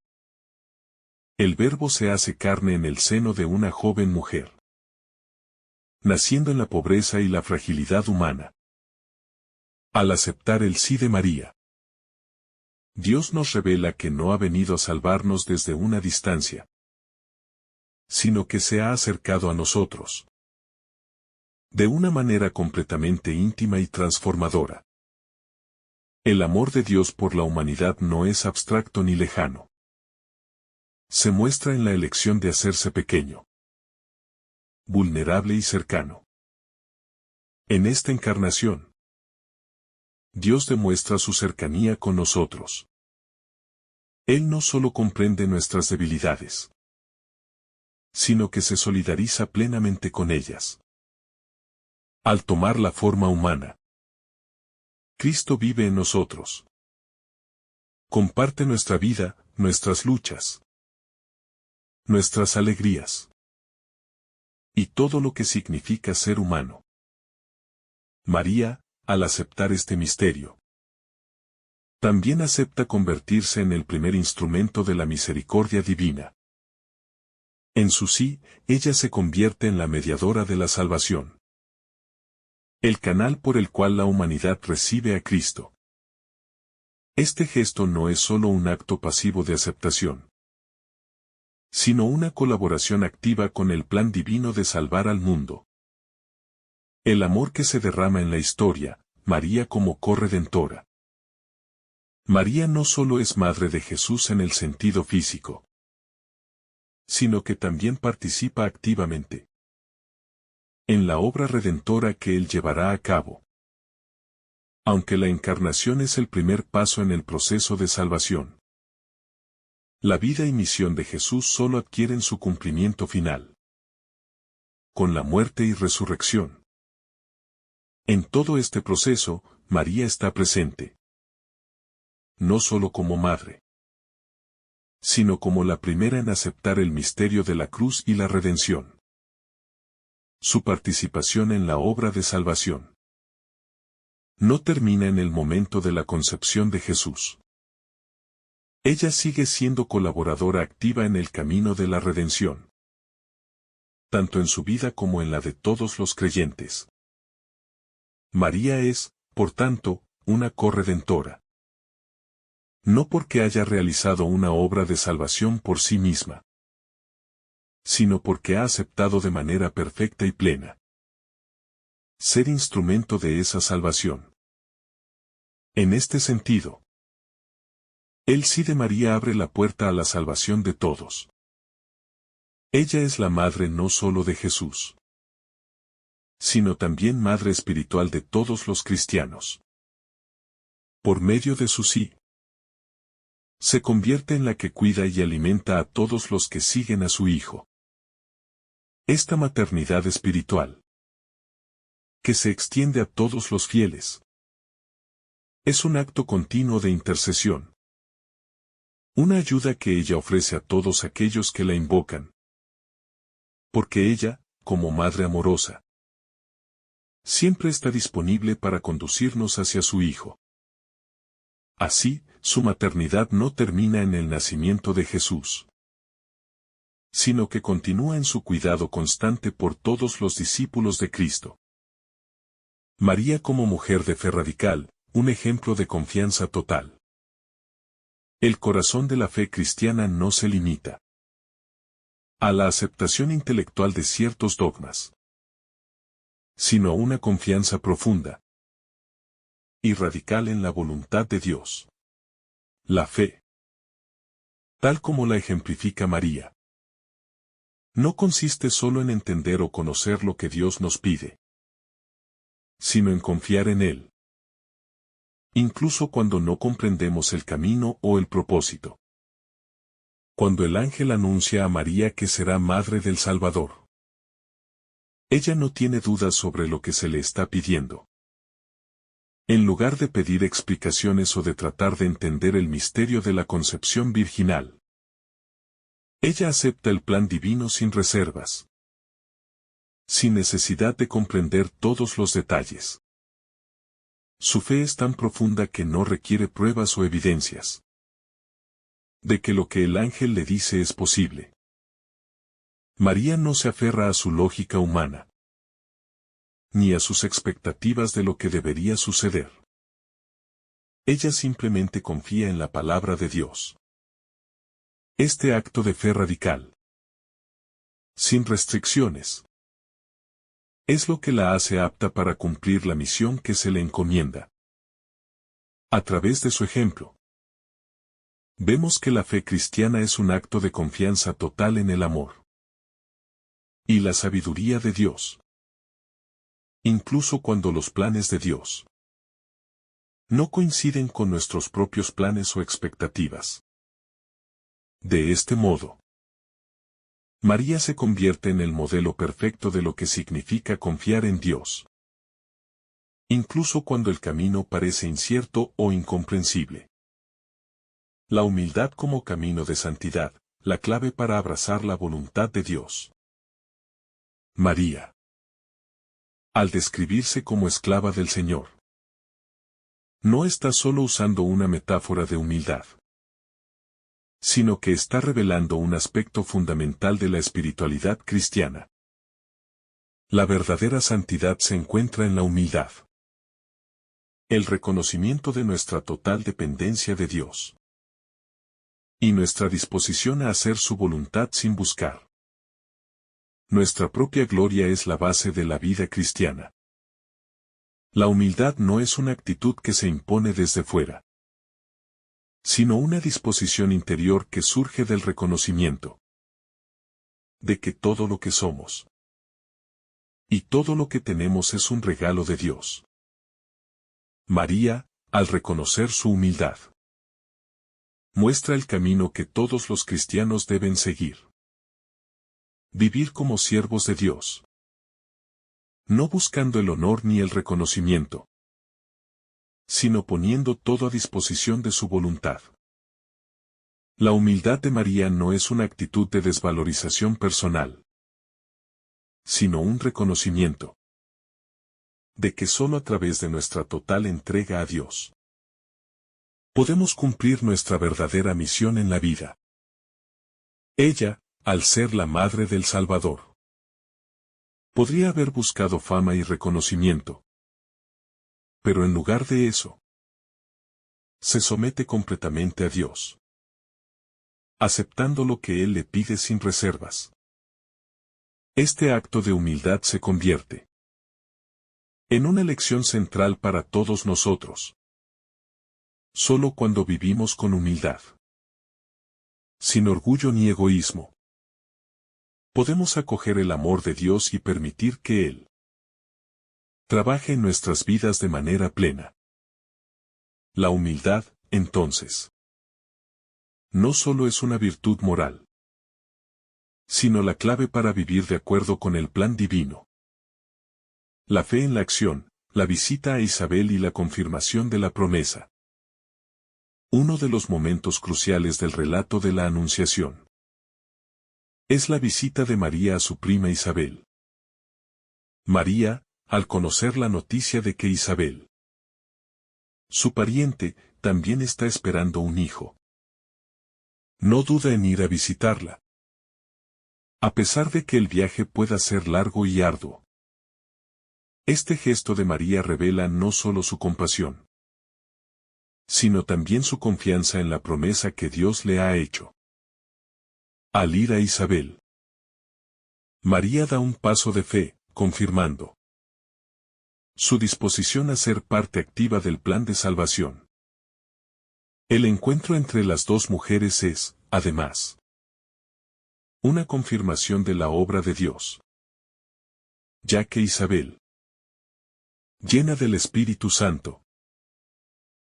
el Verbo se hace carne en el seno de una joven mujer, naciendo en la pobreza y la fragilidad humana. Al aceptar el sí de María, Dios nos revela que no ha venido a salvarnos desde una distancia, sino que se ha acercado a nosotros, de una manera completamente íntima y transformadora. El amor de Dios por la humanidad no es abstracto ni lejano. Se muestra en la elección de hacerse pequeño, vulnerable y cercano. En esta encarnación, Dios demuestra su cercanía con nosotros. Él no solo comprende nuestras debilidades, sino que se solidariza plenamente con ellas. Al tomar la forma humana, Cristo vive en nosotros. Comparte nuestra vida, nuestras luchas, nuestras alegrías, y todo lo que significa ser humano. María, al aceptar este misterio, también acepta convertirse en el primer instrumento de la misericordia divina. En su sí, ella se convierte en la mediadora de la salvación, el canal por el cual la humanidad recibe a Cristo. Este gesto no es solo un acto pasivo de aceptación, sino una colaboración activa con el plan divino de salvar al mundo. El amor que se derrama en la historia, María como corredentora. María no solo es madre de Jesús en el sentido físico, sino que también participa activamente en la obra redentora que Él llevará a cabo. Aunque la encarnación es el primer paso en el proceso de salvación, la vida y misión de Jesús solo adquieren su cumplimiento final con la muerte y resurrección. En todo este proceso, María está presente, no solo como madre, sino como la primera en aceptar el misterio de la cruz y la redención. Su participación en la obra de salvación no termina en el momento de la concepción de Jesús. Ella sigue siendo colaboradora activa en el camino de la redención, tanto en su vida como en la de todos los creyentes. María es, por tanto, una corredentora. No porque haya realizado una obra de salvación por sí misma, sino porque ha aceptado de manera perfecta y plena ser instrumento de esa salvación. En este sentido, el sí de María abre la puerta a la salvación de todos. Ella es la madre no solo de Jesús, sino también madre espiritual de todos los cristianos. Por medio de su sí, se convierte en la que cuida y alimenta a todos los que siguen a su Hijo. Esta maternidad espiritual, que se extiende a todos los fieles, es un acto continuo de intercesión. Una ayuda que ella ofrece a todos aquellos que la invocan. Porque ella, como Madre amorosa, siempre está disponible para conducirnos hacia su Hijo. Así, su maternidad no termina en el nacimiento de Jesús, sino que continúa en su cuidado constante por todos los discípulos de Cristo. María como mujer de fe radical, un ejemplo de confianza total. El corazón de la fe cristiana no se limita a la aceptación intelectual de ciertos dogmas, sino a una confianza profunda y radical en la voluntad de Dios. La fe, tal como la ejemplifica María, no consiste solo en entender o conocer lo que Dios nos pide, sino en confiar en Él, incluso cuando no comprendemos el camino o el propósito. Cuando el ángel anuncia a María que será madre del Salvador, ella no tiene dudas sobre lo que se le está pidiendo. En lugar de pedir explicaciones o de tratar de entender el misterio de la concepción virginal, ella acepta el plan divino sin reservas, sin necesidad de comprender todos los detalles. Su fe es tan profunda que no requiere pruebas o evidencias de que lo que el ángel le dice es posible. María no se aferra a su lógica humana, ni a sus expectativas de lo que debería suceder. Ella simplemente confía en la palabra de Dios. Este acto de fe radical, sin restricciones, es lo que la hace apta para cumplir la misión que se le encomienda. A través de su ejemplo, vemos que la fe cristiana es un acto de confianza total en el amor y la sabiduría de Dios. Incluso cuando los planes de Dios no coinciden con nuestros propios planes o expectativas. De este modo, María se convierte en el modelo perfecto de lo que significa confiar en Dios, incluso cuando el camino parece incierto o incomprensible. La humildad como camino de santidad, la clave para abrazar la voluntad de Dios. María, al describirse como esclava del Señor, no está solo usando una metáfora de humildad, sino que está revelando un aspecto fundamental de la espiritualidad cristiana. La verdadera santidad se encuentra en la humildad, el reconocimiento de nuestra total dependencia de Dios y nuestra disposición a hacer su voluntad sin buscar nuestra propia gloria es la base de la vida cristiana. La humildad no es una actitud que se impone desde fuera, sino una disposición interior que surge del reconocimiento de que todo lo que somos Y todo lo que tenemos es un regalo de Dios. María, al reconocer su humildad, muestra el camino que todos los cristianos deben seguir. Vivir como siervos de Dios. No buscando el honor ni el reconocimiento, sino poniendo todo a disposición de su voluntad. La humildad de María no es una actitud de desvalorización personal, sino un reconocimiento de que solo a través de nuestra total entrega a Dios podemos cumplir nuestra verdadera misión en la vida. Ella, al ser la madre del Salvador, podría haber buscado fama y reconocimiento, pero en lugar de eso, se somete completamente a Dios, aceptando lo que Él le pide sin reservas. Este acto de humildad se convierte en una lección central para todos nosotros. Solo cuando vivimos con humildad, sin orgullo ni egoísmo, podemos acoger el amor de Dios y permitir que Él trabaje en nuestras vidas de manera plena. La humildad, entonces, no solo es una virtud moral, sino la clave para vivir de acuerdo con el plan divino. La fe en la acción, la visita a Isabel y la confirmación de la promesa. Uno de los momentos cruciales del relato de la Anunciación es la visita de María a su prima Isabel. María, al conocer la noticia de que Isabel, su pariente, también está esperando un hijo, no duda en ir a visitarla. A pesar de que el viaje pueda ser largo y arduo, este gesto de María revela no solo su compasión, sino también su confianza en la promesa que Dios le ha hecho. Al ir a Isabel, María da un paso de fe, confirmando su disposición a ser parte activa del plan de salvación. El encuentro entre las dos mujeres es, además, una confirmación de la obra de Dios, ya que Isabel, llena del Espíritu Santo,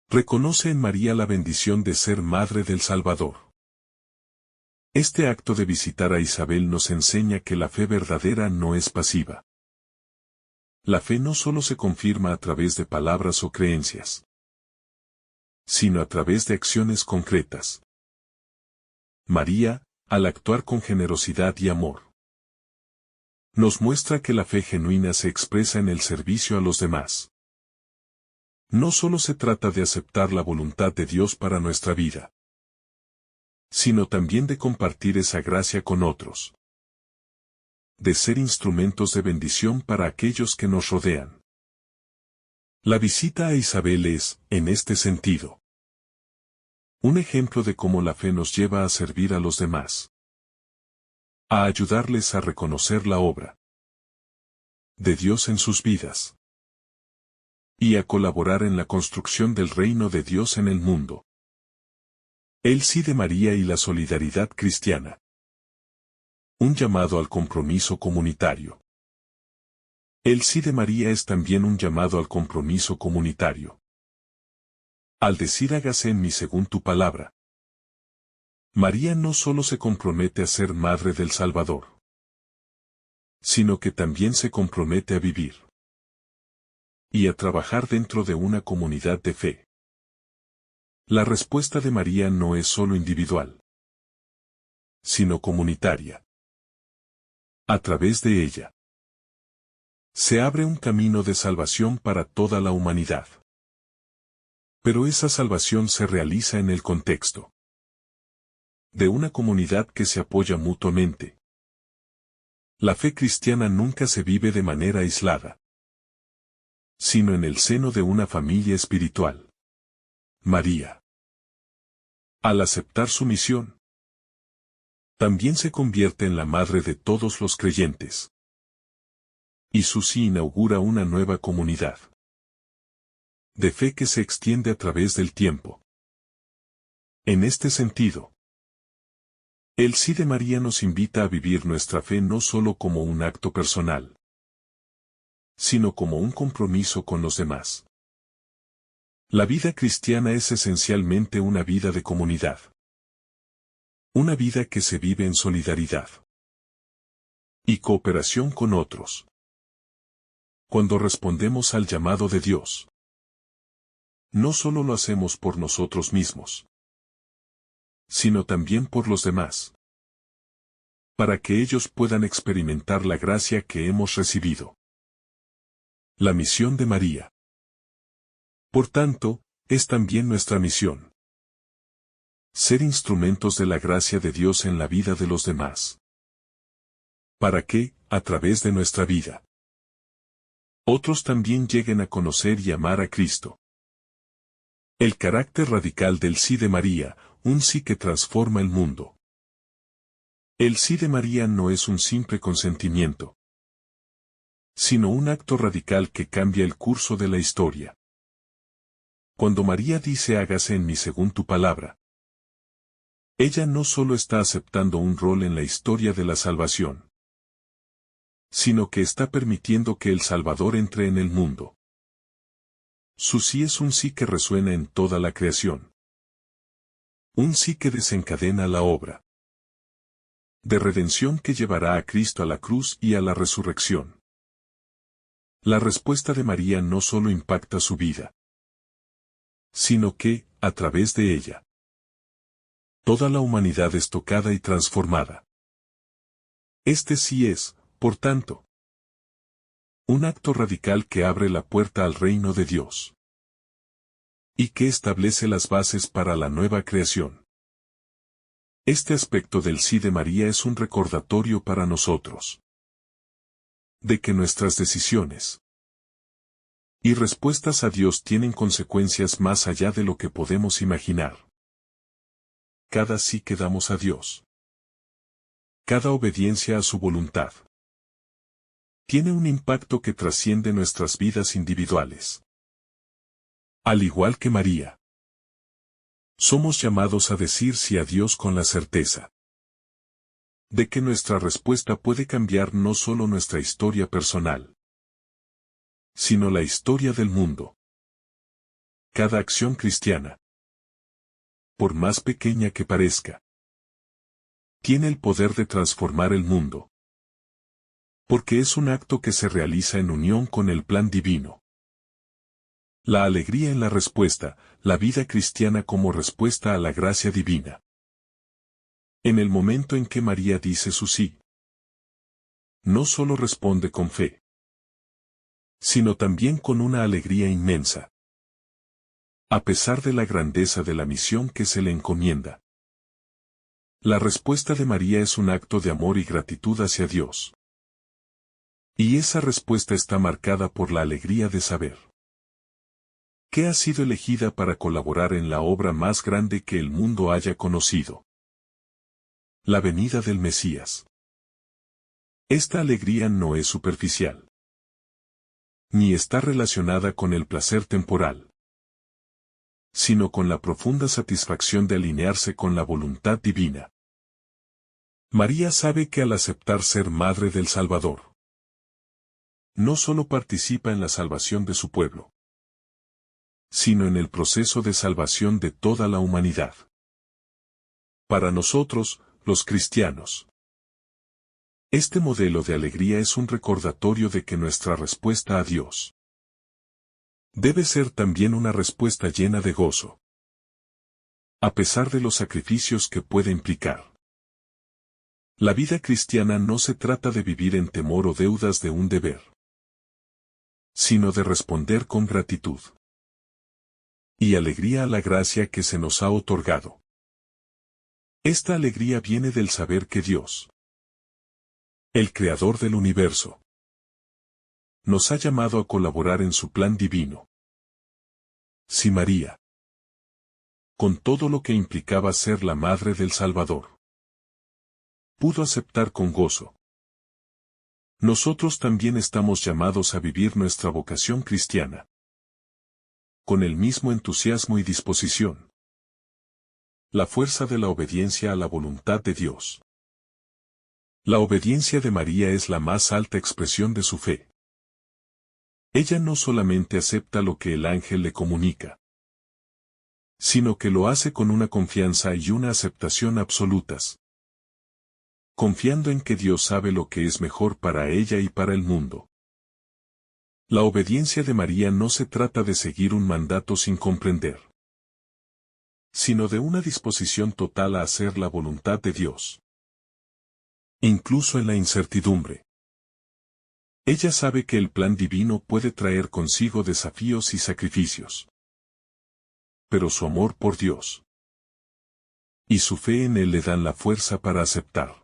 reconoce en María la bendición de ser madre del Salvador. Este acto de visitar a Isabel nos enseña que la fe verdadera no es pasiva. La fe no solo se confirma a través de palabras o creencias, sino a través de acciones concretas. María, al actuar con generosidad y amor, nos muestra que la fe genuina se expresa en el servicio a los demás. No solo se trata de aceptar la voluntad de Dios para nuestra vida, sino también de compartir esa gracia con otros, de ser instrumentos de bendición para aquellos que nos rodean. La visita a Isabel es, en este sentido, un ejemplo de cómo la fe nos lleva a servir a los demás, a ayudarles a reconocer la obra de Dios en sus vidas y a colaborar en la construcción del reino de Dios en el mundo. El sí de María y la solidaridad cristiana. Un llamado al compromiso comunitario. El sí de María es también un llamado al compromiso comunitario. Al decir hágase en mí según tu palabra, María no solo se compromete a ser madre del Salvador, sino que también se compromete a vivir y a trabajar dentro de una comunidad de fe. La respuesta de María no es solo individual, sino comunitaria. A través de ella, se abre un camino de salvación para toda la humanidad. Pero esa salvación se realiza en el contexto de una comunidad que se apoya mutuamente. La fe cristiana nunca se vive de manera aislada, sino en el seno de una familia espiritual. María, al aceptar su misión, también se convierte en la madre de todos los creyentes. Y su sí inaugura una nueva comunidad de fe que se extiende a través del tiempo. En este sentido, el sí de María nos invita a vivir nuestra fe no solo como un acto personal, sino como un compromiso con los demás. La vida cristiana es esencialmente una vida de comunidad. Una vida que se vive en solidaridad y cooperación con otros. Cuando respondemos al llamado de Dios, no solo lo hacemos por nosotros mismos, sino también por los demás, para que ellos puedan experimentar la gracia que hemos recibido. La misión de María, por tanto, es también nuestra misión. Ser instrumentos de la gracia de Dios en la vida de los demás. Para que, a través de nuestra vida, otros también lleguen a conocer y amar a Cristo. El carácter radical del sí de María, un sí que transforma el mundo. El sí de María no es un simple consentimiento, sino un acto radical que cambia el curso de la historia. Cuando María dice hágase en mí según tu palabra, ella no solo está aceptando un rol en la historia de la salvación, sino que está permitiendo que el Salvador entre en el mundo. Su sí es un sí que resuena en toda la creación. Un sí que desencadena la obra de redención que llevará a Cristo a la cruz y a la resurrección. La respuesta de María no solo impacta su vida, sino que, a través de ella, toda la humanidad es tocada y transformada. Este sí es, por tanto, un acto radical que abre la puerta al reino de Dios y que establece las bases para la nueva creación. Este aspecto del sí de María es un recordatorio para nosotros de que nuestras decisiones y respuestas a Dios tienen consecuencias más allá de lo que podemos imaginar. Cada sí que damos a Dios, cada obediencia a su voluntad, tiene un impacto que trasciende nuestras vidas individuales. Al igual que María, somos llamados a decir sí a Dios con la certeza de que nuestra respuesta puede cambiar no solo nuestra historia personal, sino la historia del mundo. Cada acción cristiana, por más pequeña que parezca, tiene el poder de transformar el mundo, porque es un acto que se realiza en unión con el plan divino. La alegría en la respuesta, la vida cristiana como respuesta a la gracia divina. En el momento en que María dice su sí, no solo responde con fe, sino también con una alegría inmensa. A pesar de la grandeza de la misión que se le encomienda. La respuesta de María es un acto de amor y gratitud hacia Dios. Y esa respuesta está marcada por la alegría de saber que ha sido elegida para colaborar en la obra más grande que el mundo haya conocido. La venida del Mesías. Esta alegría no es superficial, ni está relacionada con el placer temporal, sino con la profunda satisfacción de alinearse con la voluntad divina. María sabe que al aceptar ser madre del Salvador, no solo participa en la salvación de su pueblo, sino en el proceso de salvación de toda la humanidad. Para nosotros, los cristianos, este modelo de alegría es un recordatorio de que nuestra respuesta a Dios debe ser también una respuesta llena de gozo, a pesar de los sacrificios que puede implicar. La vida cristiana no se trata de vivir en temor o deudas de un deber, sino de responder con gratitud y alegría a la gracia que se nos ha otorgado. Esta alegría viene del saber que Dios, el Creador del universo, nos ha llamado a colaborar en su plan divino. Si María, con todo lo que implicaba ser la madre del Salvador, pudo aceptar con gozo, nosotros también estamos llamados a vivir nuestra vocación cristiana con el mismo entusiasmo y disposición. La fuerza de la obediencia a la voluntad de Dios. La obediencia de María es la más alta expresión de su fe. Ella no solamente acepta lo que el ángel le comunica, sino que lo hace con una confianza y una aceptación absolutas, confiando en que Dios sabe lo que es mejor para ella y para el mundo. La obediencia de María no se trata de seguir un mandato sin comprender, sino de una disposición total a hacer la voluntad de Dios, incluso en la incertidumbre. Ella sabe que el plan divino puede traer consigo desafíos y sacrificios, pero su amor por Dios y su fe en Él le dan la fuerza para aceptar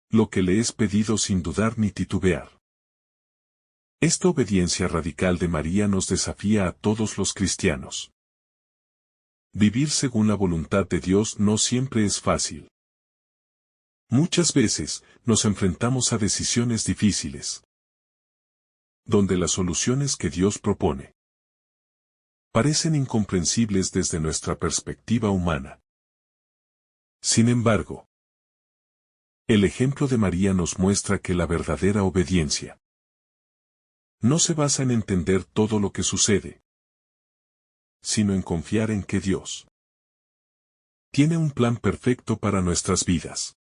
lo que le es pedido sin dudar ni titubear. Esta obediencia radical de María nos desafía a todos los cristianos. Vivir según la voluntad de Dios no siempre es fácil. Muchas veces, nos enfrentamos a decisiones difíciles, donde las soluciones que Dios propone parecen incomprensibles desde nuestra perspectiva humana. Sin embargo, el ejemplo de María nos muestra que la verdadera obediencia no se basa en entender todo lo que sucede, sino en confiar en que Dios tiene un plan perfecto para nuestras vidas.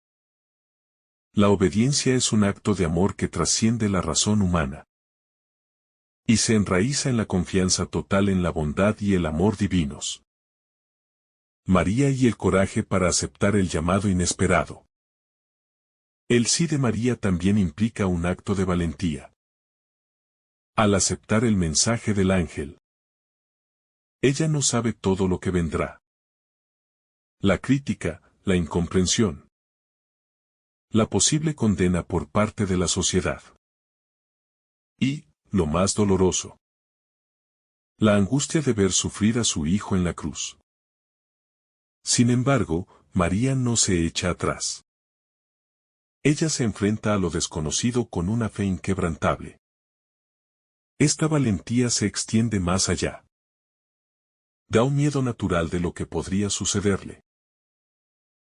La obediencia es un acto de amor que trasciende la razón humana y se enraiza en la confianza total en la bondad y el amor divinos. María y el coraje para aceptar el llamado inesperado. El sí de María también implica un acto de valentía. Al aceptar el mensaje del ángel, ella no sabe todo lo que vendrá. La crítica, la incomprensión, la posible condena por parte de la sociedad. Y, lo más doloroso, la angustia de ver sufrir a su hijo en la cruz. Sin embargo, María no se echa atrás. Ella se enfrenta a lo desconocido con una fe inquebrantable. Esta valentía se extiende más allá. Da un miedo natural de lo que podría sucederle.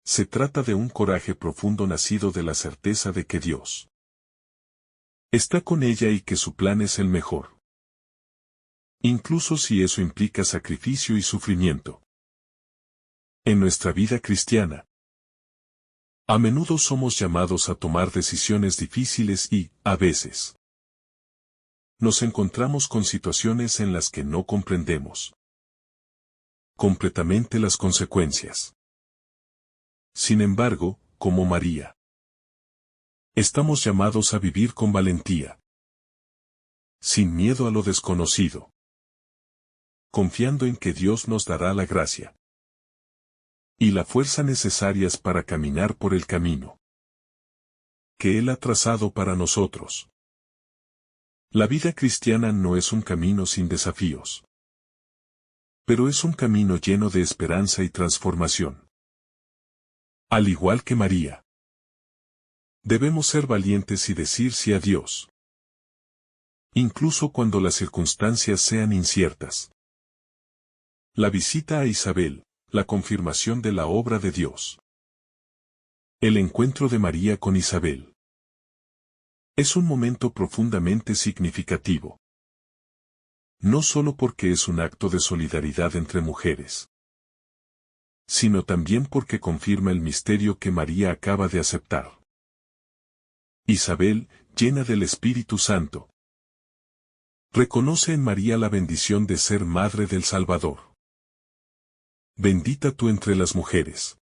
Se trata de un coraje profundo nacido de la certeza de que Dios está con ella y que su plan es el mejor, incluso si eso implica sacrificio y sufrimiento. En nuestra vida cristiana, a menudo somos llamados a tomar decisiones difíciles y, a veces, nos encontramos con situaciones en las que no comprendemos completamente las consecuencias. Sin embargo, como María, estamos llamados a vivir con valentía, sin miedo a lo desconocido, confiando en que Dios nos dará la gracia y la fuerza necesarias para caminar por el camino que Él ha trazado para nosotros. La vida cristiana no es un camino sin desafíos, pero es un camino lleno de esperanza y transformación. Al igual que María, debemos ser valientes y decir sí a Dios, incluso cuando las circunstancias sean inciertas. La visita a Isabel, la confirmación de la obra de Dios. El encuentro de María con Isabel es un momento profundamente significativo. No solo porque es un acto de solidaridad entre mujeres, sino también porque confirma el misterio que María acaba de aceptar. Isabel, llena del Espíritu Santo, reconoce en María la bendición de ser madre del Salvador. Bendita tú entre las mujeres,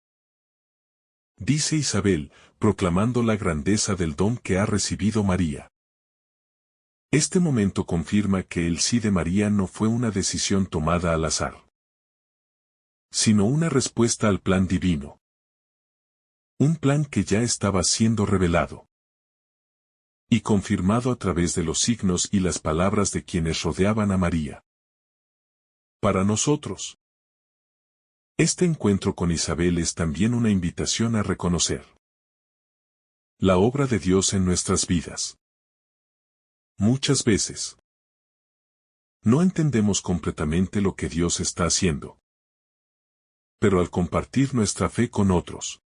dice Isabel, proclamando la grandeza del don que ha recibido María. Este momento confirma que el sí de María no fue una decisión tomada al azar, sino una respuesta al plan divino. Un plan que ya estaba siendo revelado y confirmado a través de los signos y las palabras de quienes rodeaban a María. Para nosotros, este encuentro con Isabel es también una invitación a reconocer la obra de Dios en nuestras vidas. Muchas veces, no entendemos completamente lo que Dios está haciendo, pero al compartir nuestra fe con otros,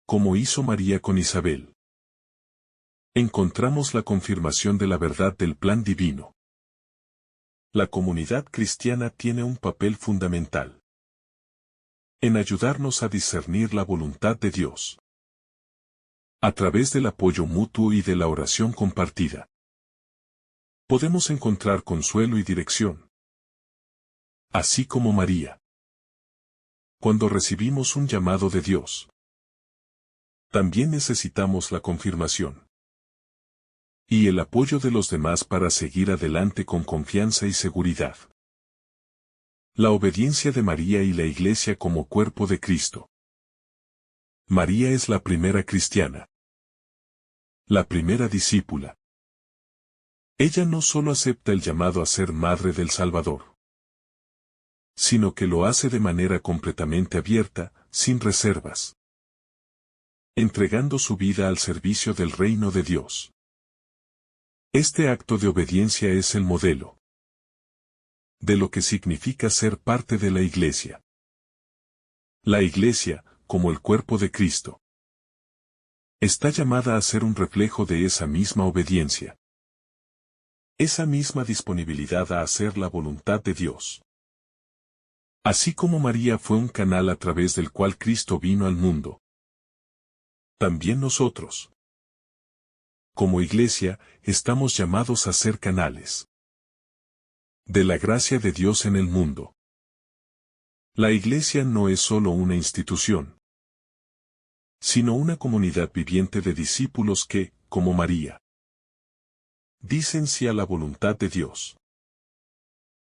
como hizo María con Isabel, encontramos la confirmación de la verdad del plan divino. La comunidad cristiana tiene un papel fundamental en ayudarnos a discernir la voluntad de Dios. A través del apoyo mutuo y de la oración compartida, podemos encontrar consuelo y dirección. Así como María. Cuando recibimos un llamado de Dios, también necesitamos la confirmación y el apoyo de los demás para seguir adelante con confianza y seguridad. La obediencia de María y la Iglesia como cuerpo de Cristo. María es la primera cristiana, la primera discípula. Ella no solo acepta el llamado a ser madre del Salvador, sino que lo hace de manera completamente abierta, sin reservas, entregando su vida al servicio del reino de Dios. Este acto de obediencia es el modelo de lo que significa ser parte de la Iglesia. La Iglesia, como el cuerpo de Cristo, está llamada a ser un reflejo de esa misma obediencia, esa misma disponibilidad a hacer la voluntad de Dios. Así como María fue un canal a través del cual Cristo vino al mundo, también nosotros, como Iglesia, estamos llamados a ser canales de la gracia de Dios en el mundo. La Iglesia no es solo una institución, sino una comunidad viviente de discípulos que, como María, dicen sí a la voluntad de Dios.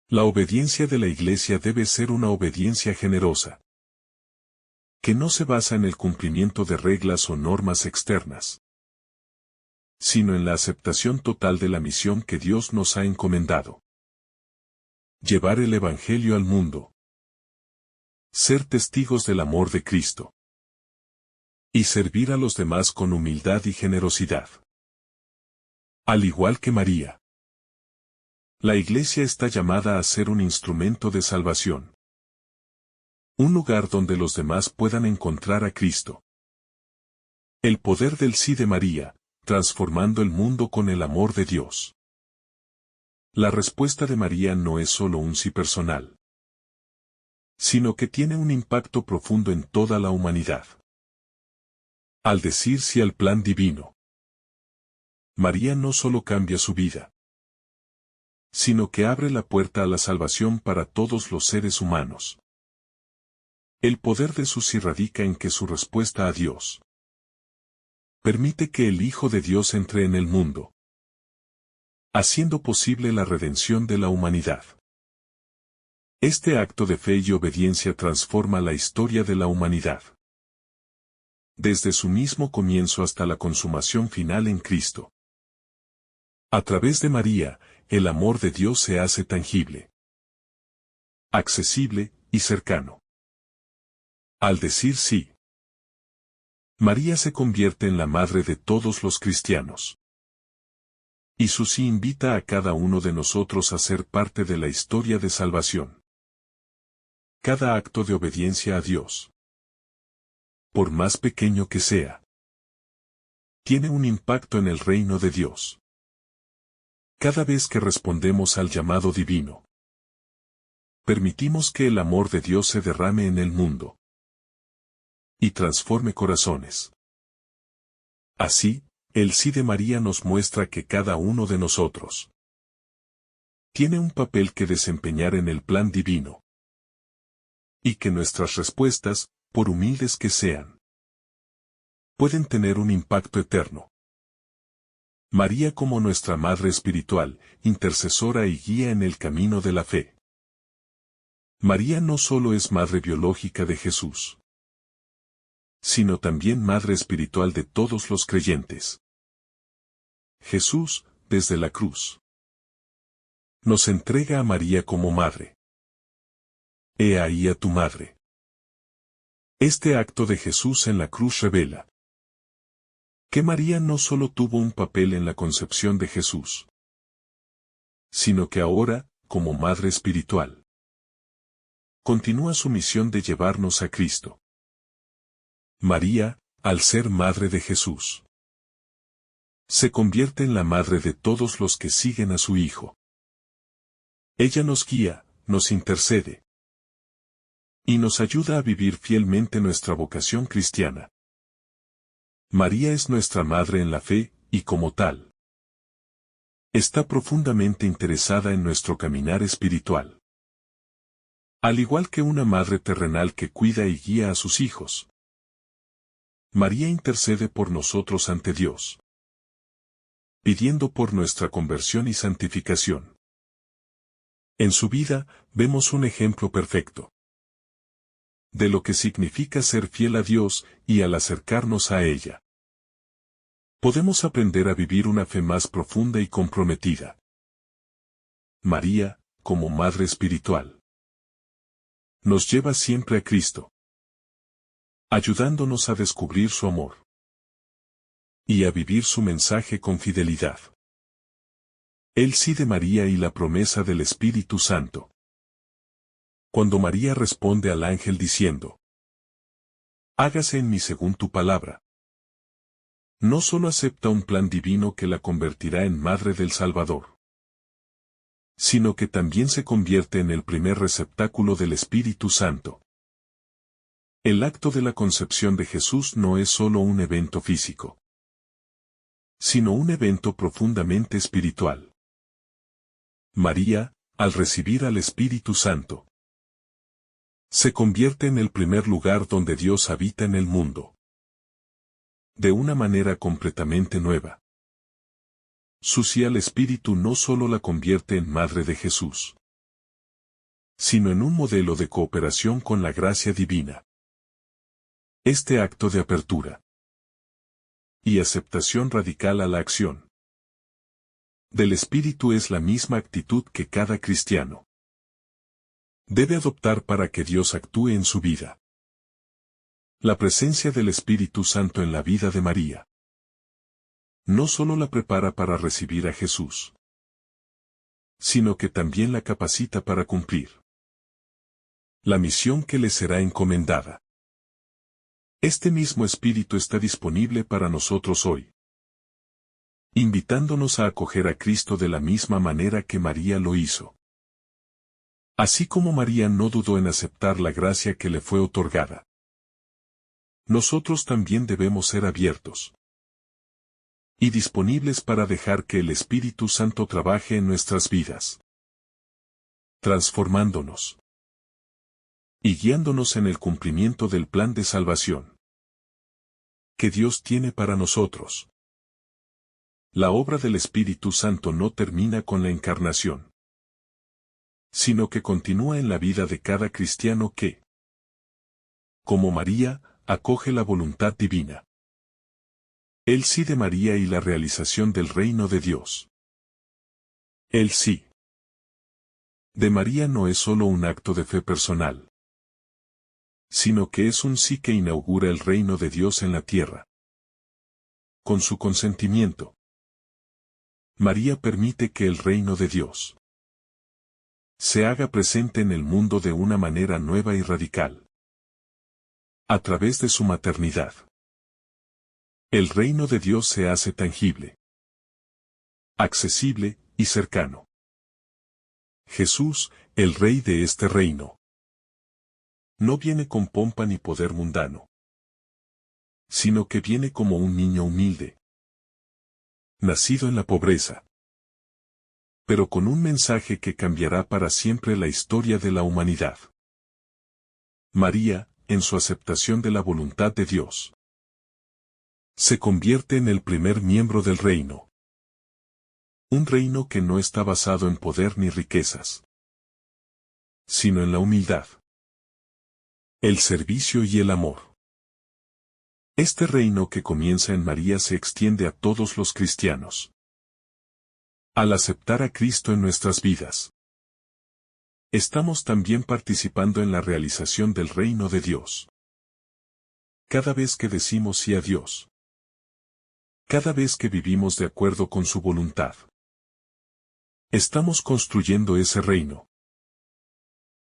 La obediencia de la Iglesia debe ser una obediencia generosa, que no se basa en el cumplimiento de reglas o normas externas, sino en la aceptación total de la misión que Dios nos ha encomendado. Llevar el Evangelio al mundo. Ser testigos del amor de Cristo. Y servir a los demás con humildad y generosidad. Al igual que María, la Iglesia está llamada a ser un instrumento de salvación. Un lugar donde los demás puedan encontrar a Cristo. El poder del sí de María, transformando el mundo con el amor de Dios. La respuesta de María no es solo un sí personal, sino que tiene un impacto profundo en toda la humanidad. Al decir sí al plan divino, María no solo cambia su vida, sino que abre la puerta a la salvación para todos los seres humanos. El poder de su sí radica en que su respuesta a Dios permite que el Hijo de Dios entre en el mundo, haciendo posible la redención de la humanidad. Este acto de fe y obediencia transforma la historia de la humanidad, desde su mismo comienzo hasta la consumación final en Cristo. A través de María, el amor de Dios se hace tangible, accesible y cercano. Al decir sí, María se convierte en la madre de todos los cristianos. Y su sí invita a cada uno de nosotros a ser parte de la historia de salvación. Cada acto de obediencia a Dios, por más pequeño que sea, tiene un impacto en el reino de Dios. Cada vez que respondemos al llamado divino, permitimos que el amor de Dios se derrame en el mundo y transforme corazones. Así, el sí de María nos muestra que cada uno de nosotros tiene un papel que desempeñar en el plan divino, y que nuestras respuestas, por humildes que sean, pueden tener un impacto eterno. María como nuestra Madre espiritual, intercesora y guía en el camino de la fe. María no solo es Madre biológica de Jesús, sino también Madre espiritual de todos los creyentes. Jesús, desde la cruz, nos entrega a María como Madre. He ahí a tu Madre. Este acto de Jesús en la cruz revela que María no solo tuvo un papel en la concepción de Jesús, sino que ahora, como Madre espiritual, continúa su misión de llevarnos a Cristo. María, al ser Madre de Jesús, Se convierte en la madre de todos los que siguen a su Hijo. Ella nos guía, nos intercede y nos ayuda a vivir fielmente nuestra vocación cristiana. María es nuestra madre en la fe, y como tal, está profundamente interesada en nuestro caminar espiritual. Al igual que una madre terrenal que cuida y guía a sus hijos, María intercede por nosotros ante Dios, pidiendo por nuestra conversión y santificación. En su vida, vemos un ejemplo perfecto de lo que significa ser fiel a Dios y al acercarnos a ella, podemos aprender a vivir una fe más profunda y comprometida. María, como Madre Espiritual, nos lleva siempre a Cristo, ayudándonos a descubrir su amor y a vivir su mensaje con fidelidad. El sí de María y la promesa del Espíritu Santo. Cuando María responde al ángel diciendo: hágase en mí según tu palabra, no solo acepta un plan divino que la convertirá en Madre del Salvador, sino que también se convierte en el primer receptáculo del Espíritu Santo. El acto de la concepción de Jesús no es solo un evento físico, sino un evento profundamente espiritual. María, al recibir al Espíritu Santo, se convierte en el primer lugar donde Dios habita en el mundo, de una manera completamente nueva. Su sí al Espíritu no solo la convierte en Madre de Jesús, sino en un modelo de cooperación con la gracia divina. Este acto de apertura y aceptación radical a la acción del Espíritu es la misma actitud que cada cristiano debe adoptar para que Dios actúe en su vida. La presencia del Espíritu Santo en la vida de María no solo la prepara para recibir a Jesús, sino que también la capacita para cumplir la misión que le será encomendada. Este mismo Espíritu está disponible para nosotros hoy, invitándonos a acoger a Cristo de la misma manera que María lo hizo. Así como María no dudó en aceptar la gracia que le fue otorgada, nosotros también debemos ser abiertos y disponibles para dejar que el Espíritu Santo trabaje en nuestras vidas, transformándonos y guiándonos en el cumplimiento del plan de salvación que Dios tiene para nosotros. La obra del Espíritu Santo no termina con la encarnación, sino que continúa en la vida de cada cristiano que, como María, acoge la voluntad divina. El sí de María y la realización del reino de Dios. El sí de María no es solo un acto de fe personal, sino que es un sí que inaugura el reino de Dios en la tierra. Con su consentimiento, María permite que el reino de Dios se haga presente en el mundo de una manera nueva y radical. A través de su maternidad, el reino de Dios se hace tangible, accesible y cercano. Jesús, el Rey de este reino, no viene con pompa ni poder mundano, sino que viene como un niño humilde, nacido en la pobreza, pero con un mensaje que cambiará para siempre la historia de la humanidad. María, en su aceptación de la voluntad de Dios, se convierte en el primer miembro del reino. Un reino que no está basado en poder ni riquezas, sino en la humildad, el servicio y el amor. Este reino que comienza en María se extiende a todos los cristianos. Al aceptar a Cristo en nuestras vidas, estamos también participando en la realización del reino de Dios. Cada vez que decimos sí a Dios, cada vez que vivimos de acuerdo con su voluntad, estamos construyendo ese reino,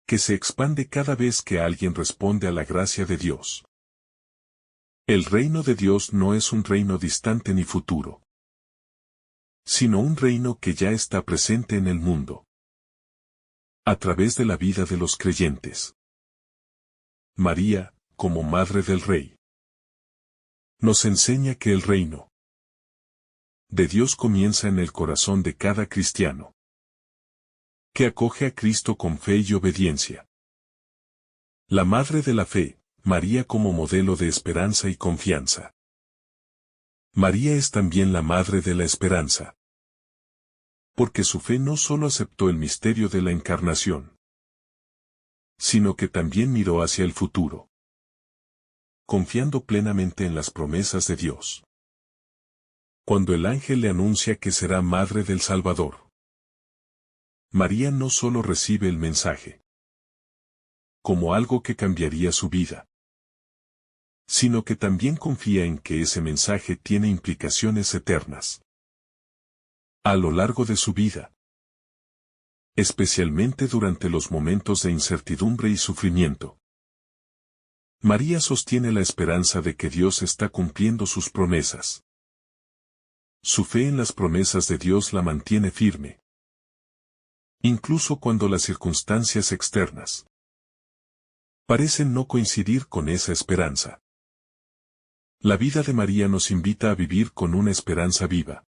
que se expande cada vez que alguien responde a la gracia de Dios. El reino de Dios no es un reino distante ni futuro, sino un reino que ya está presente en el mundo, a través de la vida de los creyentes. María, como Madre del Rey, nos enseña que el reino de Dios comienza en el corazón de cada cristiano, que acoge a Cristo con fe y obediencia. La Madre de la Fe, María como modelo de esperanza y confianza. María es también la Madre de la Esperanza, porque su fe no solo aceptó el misterio de la encarnación, sino que también miró hacia el futuro, confiando plenamente en las promesas de Dios. Cuando el ángel le anuncia que será madre del Salvador, María no solo recibe el mensaje como algo que cambiaría su vida, sino que también confía en que ese mensaje tiene implicaciones eternas a lo largo de su vida, especialmente durante los momentos de incertidumbre y sufrimiento. María sostiene la esperanza de que Dios está cumpliendo sus promesas. Su fe en las promesas de Dios la mantiene firme, incluso cuando las circunstancias externas parecen no coincidir con esa esperanza. La vida de María nos invita a vivir con una esperanza viva.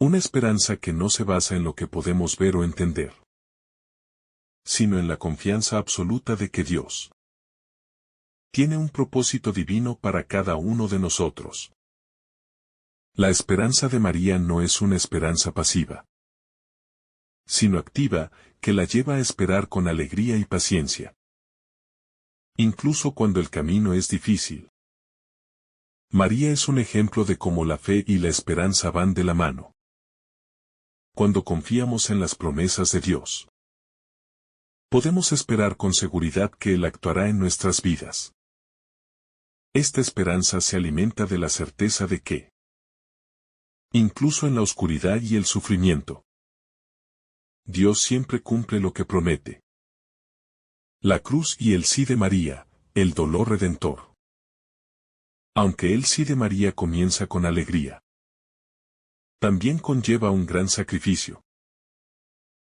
Una esperanza que no se basa en lo que podemos ver o entender, sino en la confianza absoluta de que Dios tiene un propósito divino para cada uno de nosotros. La esperanza de María no es una esperanza pasiva, sino activa, que la lleva a esperar con alegría y paciencia, incluso cuando el camino es difícil. María es un ejemplo de cómo la fe y la esperanza van de la mano. Cuando confiamos en las promesas de Dios, podemos esperar con seguridad que Él actuará en nuestras vidas. Esta esperanza se alimenta de la certeza de que, incluso en la oscuridad y el sufrimiento, Dios siempre cumple lo que promete. La cruz y el sí de María, el dolor redentor. Aunque el sí de María comienza con alegría, también conlleva un gran sacrificio.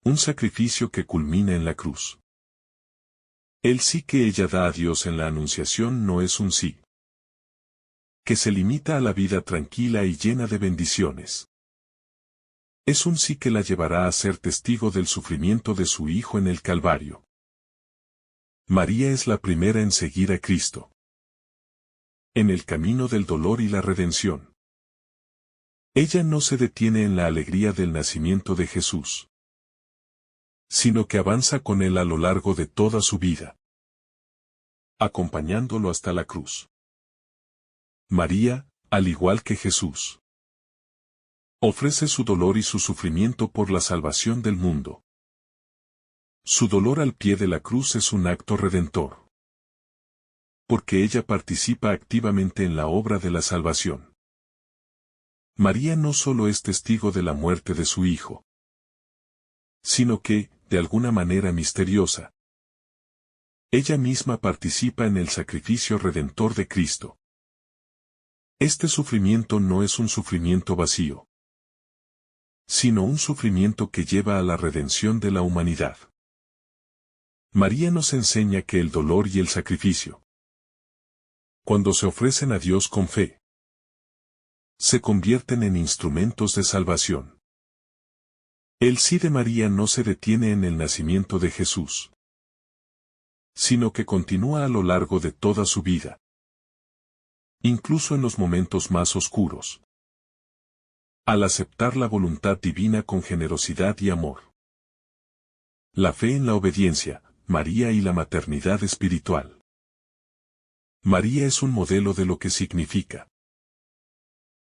Un sacrificio que culmina en la cruz. El sí que ella da a Dios en la Anunciación no es un sí que se limita a la vida tranquila y llena de bendiciones. Es un sí que la llevará a ser testigo del sufrimiento de su Hijo en el Calvario. María es la primera en seguir a Cristo en el camino del dolor y la redención. Ella no se detiene en la alegría del nacimiento de Jesús, sino que avanza con Él a lo largo de toda su vida, acompañándolo hasta la cruz. María, al igual que Jesús, ofrece su dolor y su sufrimiento por la salvación del mundo. Su dolor al pie de la cruz es un acto redentor, porque ella participa activamente en la obra de la salvación. María no solo es testigo de la muerte de su Hijo, sino que, de alguna manera misteriosa, ella misma participa en el sacrificio redentor de Cristo. Este sufrimiento no es un sufrimiento vacío, sino un sufrimiento que lleva a la redención de la humanidad. María nos enseña que el dolor y el sacrificio, cuando se ofrecen a Dios con fe, se convierten en instrumentos de salvación. El sí de María no se detiene en el nacimiento de Jesús, sino que continúa a lo largo de toda su vida, incluso en los momentos más oscuros. Al aceptar la voluntad divina con generosidad y amor. La fe en la obediencia, María y la maternidad espiritual. María es un modelo de lo que significa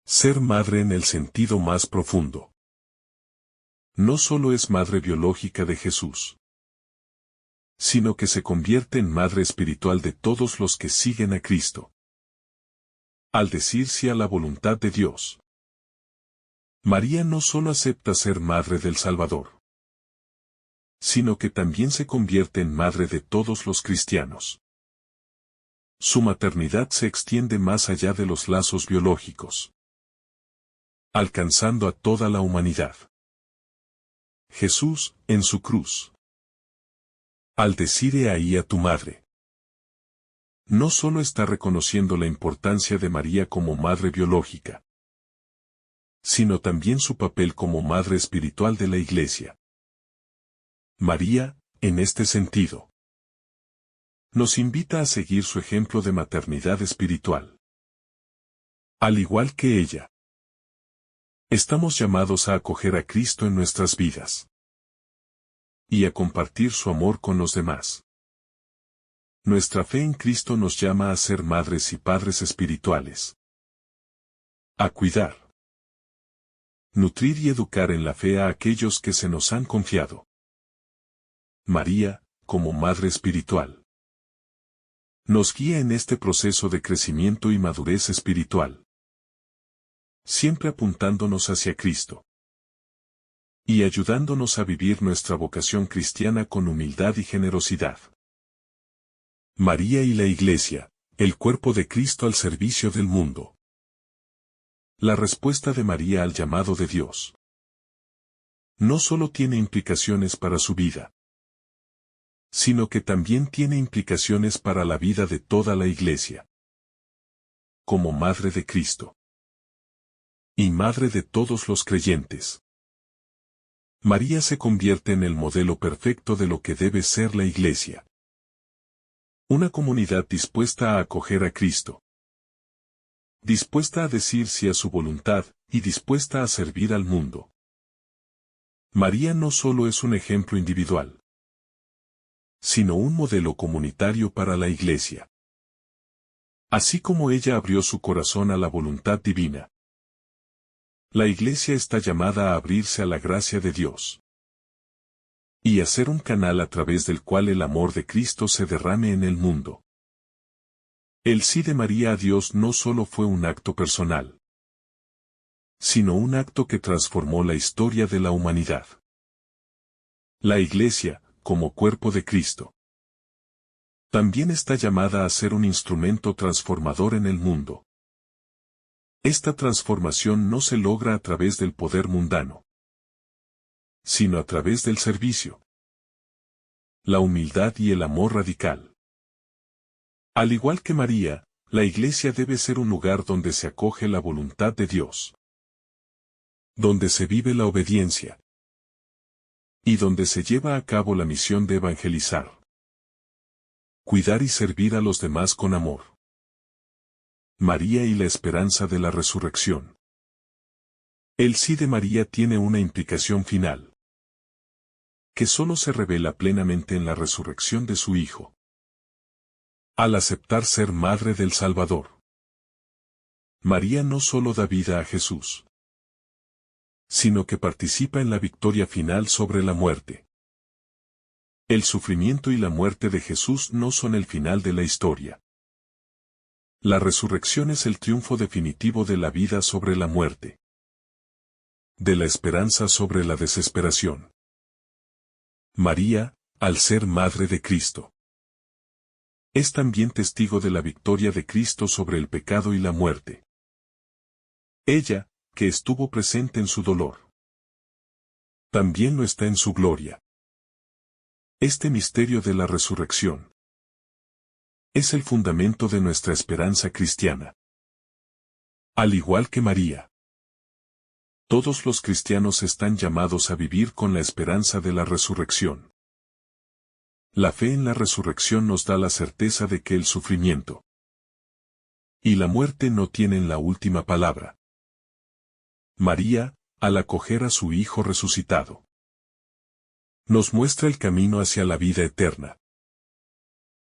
ser madre en el sentido más profundo. No solo es madre biológica de Jesús, sino que se convierte en madre espiritual de todos los que siguen a Cristo. Al decir sí a la voluntad de Dios, María no solo acepta ser madre del Salvador, sino que también se convierte en madre de todos los cristianos. Su maternidad se extiende más allá de los lazos biológicos. alcanzando a toda la humanidad. Jesús, en su cruz. Al decir he ahí a tu madre, no solo está reconociendo la importancia de María como madre biológica, sino también su papel como madre espiritual de la Iglesia. María, en este sentido, nos invita a seguir su ejemplo de maternidad espiritual. Al igual que ella, estamos llamados a acoger a Cristo en nuestras vidas y a compartir su amor con los demás. Nuestra fe en Cristo nos llama a ser madres y padres espirituales, a cuidar, nutrir y educar en la fe a aquellos que se nos han confiado. María, como madre espiritual, nos guía en este proceso de crecimiento y madurez espiritual, siempre apuntándonos hacia Cristo y ayudándonos a vivir nuestra vocación cristiana con humildad y generosidad. María y la Iglesia, el cuerpo de Cristo al servicio del mundo. La respuesta de María al llamado de Dios no solo tiene implicaciones para su vida, sino que también tiene implicaciones para la vida de toda la Iglesia. Como Madre de Cristo y Madre de todos los creyentes, María se convierte en el modelo perfecto de lo que debe ser la Iglesia. Una comunidad dispuesta a acoger a Cristo, dispuesta a decir sí a su voluntad, y dispuesta a servir al mundo. María no solo es un ejemplo individual, sino un modelo comunitario para la Iglesia. Así como ella abrió su corazón a la voluntad divina, la Iglesia está llamada a abrirse a la gracia de Dios y a ser un canal a través del cual el amor de Cristo se derrame en el mundo. El sí de María a Dios no solo fue un acto personal, sino un acto que transformó la historia de la humanidad. La Iglesia, como cuerpo de Cristo, también está llamada a ser un instrumento transformador en el mundo. Esta transformación no se logra a través del poder mundano, sino a través del servicio, la humildad y el amor radical. Al igual que María, la Iglesia debe ser un lugar donde se acoge la voluntad de Dios, donde se vive la obediencia y donde se lleva a cabo la misión de evangelizar, cuidar y servir a los demás con amor. María y la esperanza de la resurrección. El sí de María tiene una implicación final, que solo se revela plenamente en la resurrección de su Hijo. Al aceptar ser madre del Salvador, María no solo da vida a Jesús, sino que participa en la victoria final sobre la muerte. El sufrimiento y la muerte de Jesús no son el final de la historia. La resurrección es el triunfo definitivo de la vida sobre la muerte, de la esperanza sobre la desesperación. María, al ser madre de Cristo, es también testigo de la victoria de Cristo sobre el pecado y la muerte. Ella, que estuvo presente en su dolor, también lo está en su gloria. Este misterio de la resurrección es el fundamento de nuestra esperanza cristiana. Al igual que María, todos los cristianos están llamados a vivir con la esperanza de la resurrección. La fe en la resurrección nos da la certeza de que el sufrimiento y la muerte no tienen la última palabra. María, al acoger a su Hijo resucitado, nos muestra el camino hacia la vida eterna.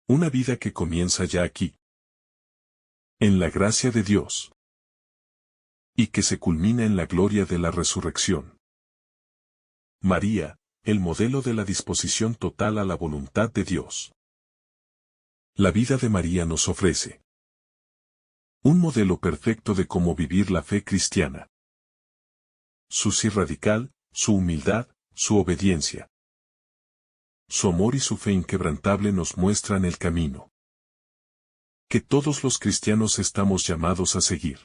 Una vida que comienza ya aquí, en la gracia de Dios, y que se culmina en la gloria de la resurrección. María, el modelo de la disposición total a la voluntad de Dios. La vida de María nos ofrece un modelo perfecto de cómo vivir la fe cristiana. Su sí radical, su humildad, su obediencia, su amor y su fe inquebrantable nos muestran el camino que todos los cristianos estamos llamados a seguir.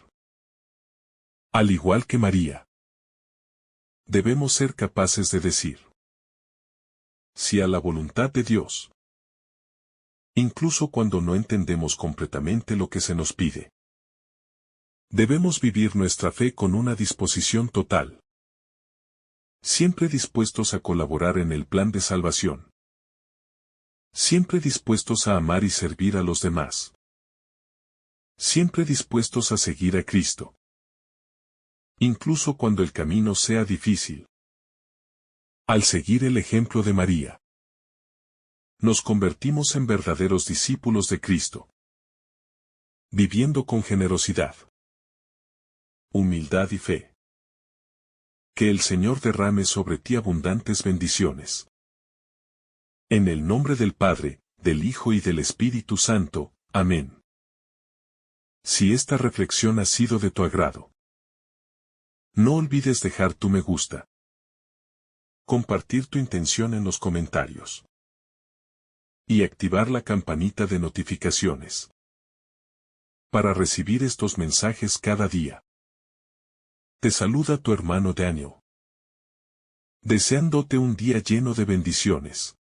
Al igual que María, debemos ser capaces de decir sí a la voluntad de Dios, incluso cuando no entendemos completamente lo que se nos pide. Debemos vivir nuestra fe con una disposición total, siempre dispuestos a colaborar en el plan de salvación, siempre dispuestos a amar y servir a los demás, siempre dispuestos a seguir a Cristo, incluso cuando el camino sea difícil. Al seguir el ejemplo de María, nos convertimos en verdaderos discípulos de Cristo, viviendo con generosidad, humildad y fe. Que el Señor derrame sobre ti abundantes bendiciones. En el nombre del Padre, del Hijo y del Espíritu Santo. Amén. Si esta reflexión ha sido de tu agrado, no olvides dejar tu me gusta, compartir tu intención en los comentarios y activar la campanita de notificaciones para recibir estos mensajes cada día. Te saluda tu hermano Daniel, deseándote un día lleno de bendiciones.